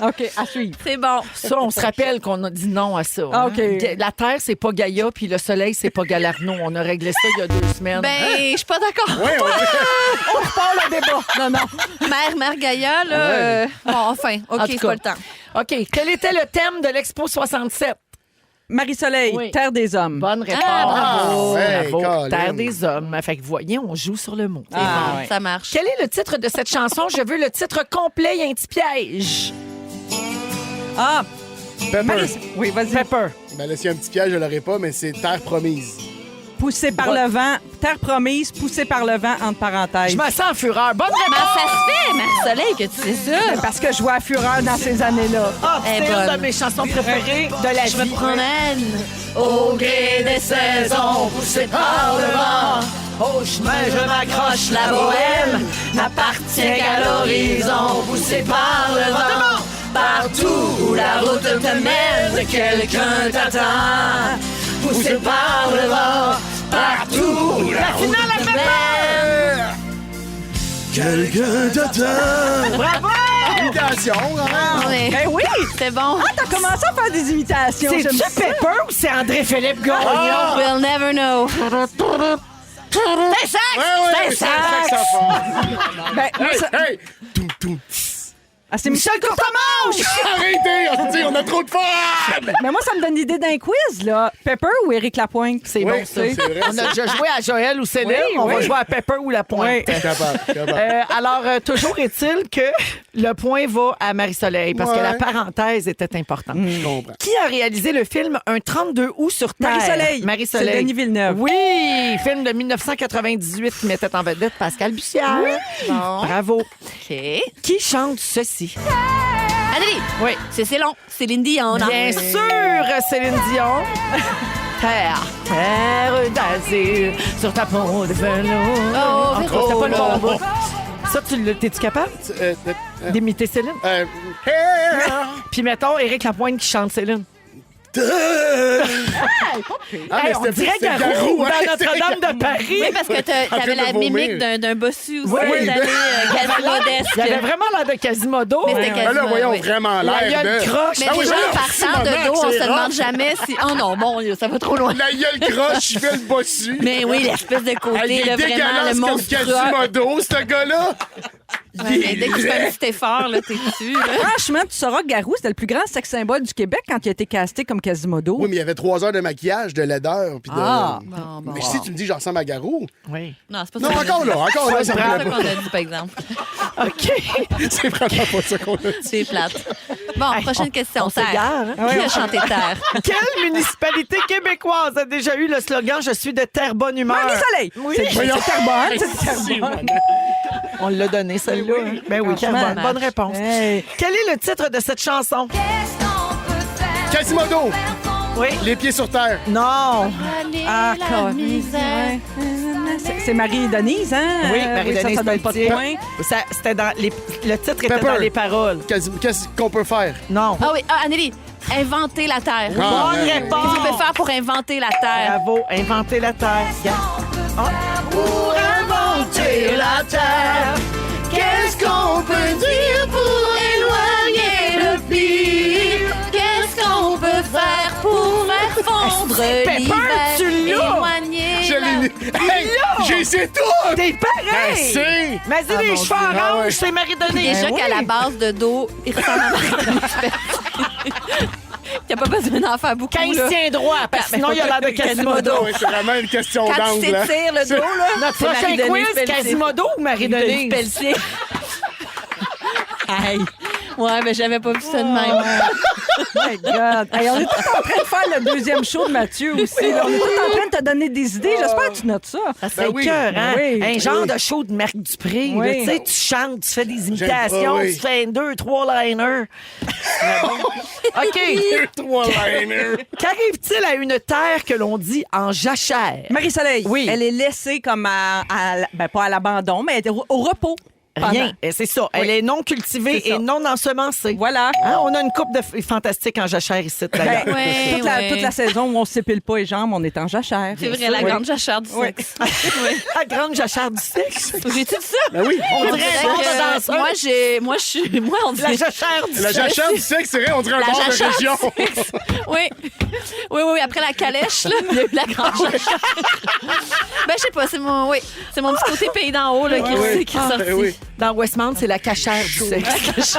OK, à suivre. C'est bon. Ça, on se rappelle qu'on a dit non à ça. Ah, OK. La Terre, c'est pas Gaïa, puis le Soleil, c'est pas Galarno. On a réglé ça il y a 2 semaines. Ben, je suis pas d'accord. Ouais, on repart le débat. Non, non. Mère Gaïa, là. Bon, enfin, OK, En tout c'est cas. pas le temps. OK. Quel était le thème de l'Expo 67? Marie-Soleil, Oui. Terre des hommes. Bonne réponse. bravo. Hey, Bravo. Colin. Terre des hommes. Fait que vous voyez, on joue sur le mot. C'est Ah, bon, ouais. ça marche. Quel est le titre de cette chanson? Je veux le titre complet et un petit piège. Ah, Pepper. oui, vas-y. Pepper. Ben là, s'il y a un petit piège, je l'aurais pas, mais c'est Terre promise. Poussé par le vent. Terre promise, poussé par le vent, entre parenthèses. Je me sens en fureur. Bonne Comment réponse. ça se fait, Marie-Soleil, que tu sais ça? Parce que je vois la fureur dans ces années-là. Ah, Elle est c'est une bonne. de mes chansons préférées de la Je me vie. promène. Au gré des saisons, poussé par le vent, au chemin je m'accroche, la bohème n'appartient qu'à l'horizon, poussé par le vent, partout où la route te mène, quelqu'un t'attend. Poussé par le vent, partout, la finale à Pepper! Quelqu'un t'attend. Bravo! Imitation, hein? Ouais. Ben oui! C'est bon. Ah, t'as commencé à faire des imitations. C'est-tu j'aime ça. Pepper ou c'est André-Philippe Gagnon? We'll never know. C'est sax! Ouais, C'est sax! saxophone. Ben, moi, ça- Hey! Toum, toum. Ah, c'est Michel Michel Courtemanche! Arrêtez! On dit, on a trop de fun! Mais moi, ça me donne l'idée d'un quiz, là. Pepper ou Éric Lapointe? C'est Oui, bon, ça. c'est vrai, On a déjà joué à Joël ou Céline. Oui, On va oui. jouer à Pepper ou la pointe. Oui. Alors, toujours est-il que le point va à Marie-Soleil parce que Ouais. la parenthèse était importante. Je comprends. Qui a réalisé le film Un 32 août sur Terre? Marie-Soleil. Marie-Soleil. C'est Denis Villeneuve. Oui, film de 1998 qui mettait en vedette Pascal Bussière. Bon. Bravo. OK. Qui chante ceci? Anneli. Oui. C'est Célon. Céline Dion. Bien sûr, Céline Dion. Terre, terre d'asile, sur ta peau de velours. Oh, Encore, c'était pas le bon oh, bout. Ça, t'es-tu capable d'imiter Céline? Puis mettons Éric Lapointe qui chante Céline. Hey, on dirait Garou dans Notre-Dame de Paris. Oui, parce que En t'avais train la de vomir. mimique d'un bossu aussi. Oui. T'avais Quasimodo-esque. Il avait vraiment l'air de Quasimodo. Mais c'était Ben là, voyons oui. vraiment La l'air gueule de... croche. Mais Ah oui, déjà, voyons, partant de Simonac, dos, on c'est se demande rough. jamais si... Oh non, bon, ça va trop loin. La gueule croche, il fait le bossu. Mais oui, l'espèce de Ah, il côté, est là, vraiment, dégueulasse le comme monstre. Quasimodo, ce gars-là. Ouais, mais dès que tu fais un petit effort, là, t'es dessus. Là. Franchement, tu sauras que Garou, c'était le plus grand sex symbole du Québec quand il a été casté comme Quasimodo. Oui, mais il y avait 3 heures de maquillage, de laideur, puis de... Ah. Bon. Mais si tu me dis que je ressemble à Garou... Oui. Non, c'est pas Non, ça. encore là, ça C'est me pas ça plaît qu'on a dit, par exemple. OK. C'est vraiment pas ça qu'on a dit. C'est plate. Bon, prochaine question. on Terre. s'égare, hein? Qui a chanté Terre? Quelle municipalité québécoise a déjà eu le slogan « Je suis de terre bonne humeur » Marie-Soleil! Oui. C'est Terrebonne, c'est Terrebonne. On l'a donné, celle-là. hein? Ben oui, Franchement, Terrebonne. Bonne marche. réponse. Hey. Quel est le titre de cette chanson? Quasimodo, Oui. les pieds sur terre. Non. Ah, la Colin, misère. C'est Marie-Denise, hein? Oui, Marie-Denise ça donne pas de Pelletier. points. C'était dans le titre était Pepper. dans les paroles. Qu'est-ce qu'on peut faire? Non. Ah oui, Anneli, inventer la Terre. Ah, Bonne ouais. réponse. Qu'est-ce qu'on peut faire pour inventer la Terre? Bravo, inventer la terre. Pour inventer la terre, qu'est-ce qu'on peut dire pour éloigner le pire? Qu'est-ce qu'on peut faire pour faire fondre Pepper, l'hiver? tu l'as! Éloigner Je l'ai... Hey, j'ai essayé tout! T'es pareil! Merci! Mais dis les cheveux Ah orange, ouais. c'est Marie-Denise. Déjà Ben qu'à oui. la base de dos, il ressemble à Marie-Denise Il n'y a pas besoin d'en faire beaucoup. Quand il se là. tient droit, parce que sinon il a l'air de Quasimodo. Oui, c'est vraiment une question Quand il d'angle. hein. s'étire le dos, là, Notre c'est prochain Marie-Denise quiz, Pelletier. Quasimodo ou Marie-Denise? Pelletier. Hey. Ouais, mais j'avais pas vu ça de même. My God. Hey, on est tous en train de faire le deuxième show de Mathieu aussi. là. On est tous en train de te donner des idées. J'espère que tu notes ça. Ça, c'est Ben oui. cœur, hein? Oui. Un genre de show de Marc Dupré. Oui. là. Tu sais, tu chantes, tu fais des imitations, pas, oui. tu fais 2, 3 liners. OK. 3 liners. Qu'arrive-t-il à une terre que l'on dit en jachère? Marie-Soleil, Oui. elle est laissée comme ben pas à l'abandon, mais elle est au repos. Rien. Et c'est ça. Elle est non cultivée C'est ça. et non ensemencée. Voilà. Hein, on a une coupe de fantastique en jachère ici, d'ailleurs. Ben, Ouais, ouais. toute la saison où on se s'épile pas les jambes, on est en jachère. C'est vrai, la grande jachère du sexe. Oui. La grande jachère du sexe. J'ai-tu dit ça? Ben oui. On dirait dirait un que danseur. moi, on La dirait... jachère du La sexe. jachère du sexe, c'est vrai, on dirait un La bord de jachère région. du sexe. Oui, après la calèche, là, il y a eu la grande jachère. Ben, je sais pas, c'est mon petit côté pays d'en haut, là, qui est sorti. Ben oui. Dans Westmount, c'est la cachère du sexe.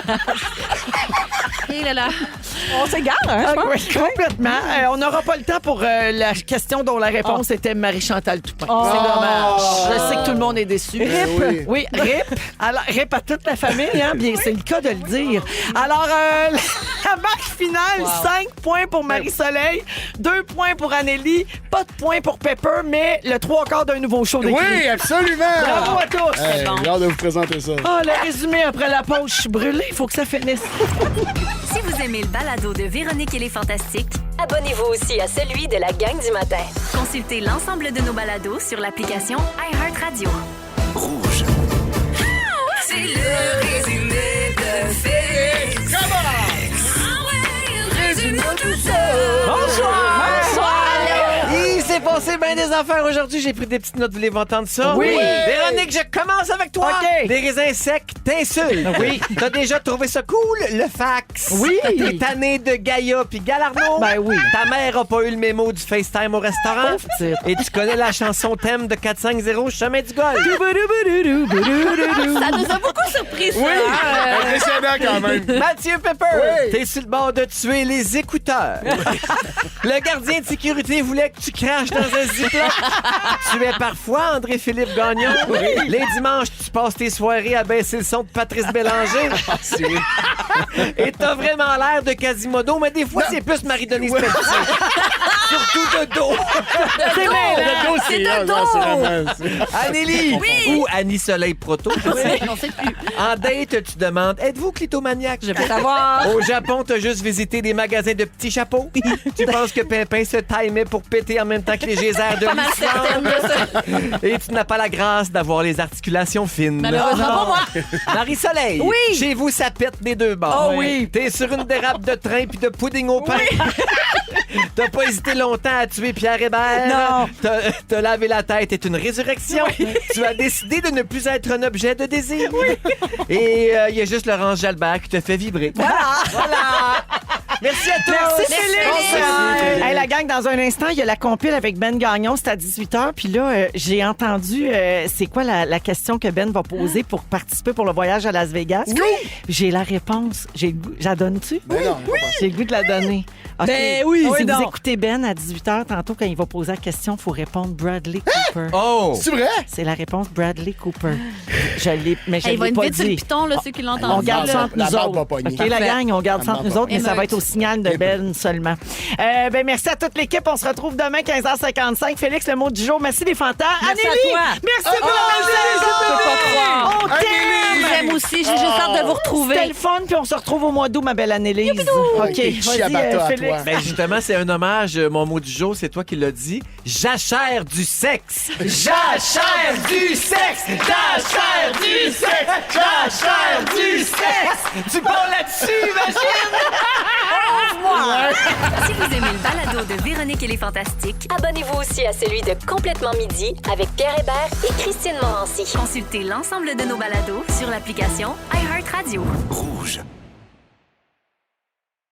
Et là, là. On s'égare, hein, je Ah, pense. oui, complètement. On n'aura pas le temps pour la question dont la réponse était Marie-Chantal Toupin. C'est dommage. Je sais que tout le monde est déçu. oui. Oui, RIP. Alors, RIP à toute la famille, hein? Bien, c'est le cas de le dire. Alors, la marque finale, 5 points pour Marie-Soleil, 2 points pour Anneli, pas de points pour Pepper, mais le 3/4 d'un nouveau show d'équipe. Oui, absolument. Bravo à tous. Hey, bon. j'ai hâte de vous présenter ça. Oh, le résumé après la pause, je suis brûlée. Il faut que ça finisse. Si vous aimez le balado de Véronique et les Fantastiques, Abonnez-vous aussi à celui de la gang du matin. consultez l'ensemble de nos balados sur l'application iHeartRadio. Rouge. C'est le résumé de Félix. tout seul. Bonsoir! Il s'est passé bien des affaires aujourd'hui. J'ai pris des petites notes. Voulez-vous entendre ça? Oui. Véronique, je commence avec toi. OK. Des raisins secs t'insultent. Oui. T'as déjà trouvé ça cool, le fax? Oui. T'es tanné de Gaïa puis Galarno? Ben oui. Ta mère a pas eu le mémo du FaceTime au restaurant? Pauvre petite. Et tu connais la chanson thème de 450 Chemin du Golf? Ça nous a beaucoup surpris, ça. Impressionnant quand même. Mathieu Pepper, Oui. t'es sur le bord de tuer les écouteurs. Le gardien de sécurité voulait que tu craches dans un ziploc. Tu es parfois André-Philippe Gagnon. Les dimanches, tu passes tes soirées à baisser le son de Patrice Bélanger. C'est oui. Et t'as vraiment l'air de Quasimodo, mais des fois, c'est plus Marie-Denise Pelletier. Surtout de dos. C'est vrai. Le dos, c'est de hot, dos. c'est vraiment- Anneli ou Annie Soleil Proto. On sait plus. En date, tu demandes, êtes-vous clitomaniaque? Je veux savoir. Au Japon, t'as juste visité des magasins de petits chapeaux. Tu penses que Pimpin se timait pour péter en même temps que les geysers de Pas mal certaine de ça. Et tu n'as pas la grâce d'avoir les articulations fines. Malheureusement pour moi. Marie-Soleil, Oui. chez vous, ça pète des deux bords. Oh oui. T'es sur une dérape de train puis de pudding au pain. T'as pas hésité longtemps à tuer Pierre Hébert. Non. Te laver la tête est une résurrection. Tu as décidé de ne plus être un objet de désir. Et il y a juste Laurence Jalbert qui te fait vibrer. Voilà. Merci à tous. Merci, Félix. Bonsoir. Hey, la gang, dans un instant, il y a la compile avec Ben Gagnon. C'est à 18h. Puis là, j'ai entendu c'est quoi la question que Ben va poser pour participer pour le voyage à Las Vegas. J'ai la réponse. La donnes-tu? Ben non, J'ai le goût de la donner. OK. Ben oui, Si donc. vous écoutez Ben à 18h, tantôt, quand il va poser la question, il faut répondre Bradley Cooper. Oh! C'est vrai? C'est la réponse Bradley Cooper. Je l'ai, mais je Hey, il va l'ai être pas vite sur le dit. piton, là, ceux qui l'entendent. On garde ça entre La nous barbe autres. va pogner. OK, la gang, on garde ça La entre nous barbe autres, mais ça va être au signal de Ben seulement. Ben, merci à toute l'équipe. On se retrouve demain, 15h55. Félix, le mot du jour. Merci les fantas. Merci à Anneli, toi. merci pour la On t'aime. J'aime aussi. J'ai juste hâte de vous retrouver. C'était le fun, puis on se retrouve au mois d'août, ma belle Annelise. OK, Et vas-y, ciabatta à Félix. toi. Ben justement, c'est un hommage. Mon mot du jour, c'est toi qui l'as dit. Jachère du sexe. Jachère du sexe. Jachère du sexe. Jachère du sexe. Tu parles là-dessus, imagine? Si vous aimez le balado de Véronique et les Fantastiques, Abonnez-vous aussi à celui de Complètement Midi avec Pierre Hébert et Christine Morancy. consultez l'ensemble de nos balados sur l'application iHeartRadio. Rouge.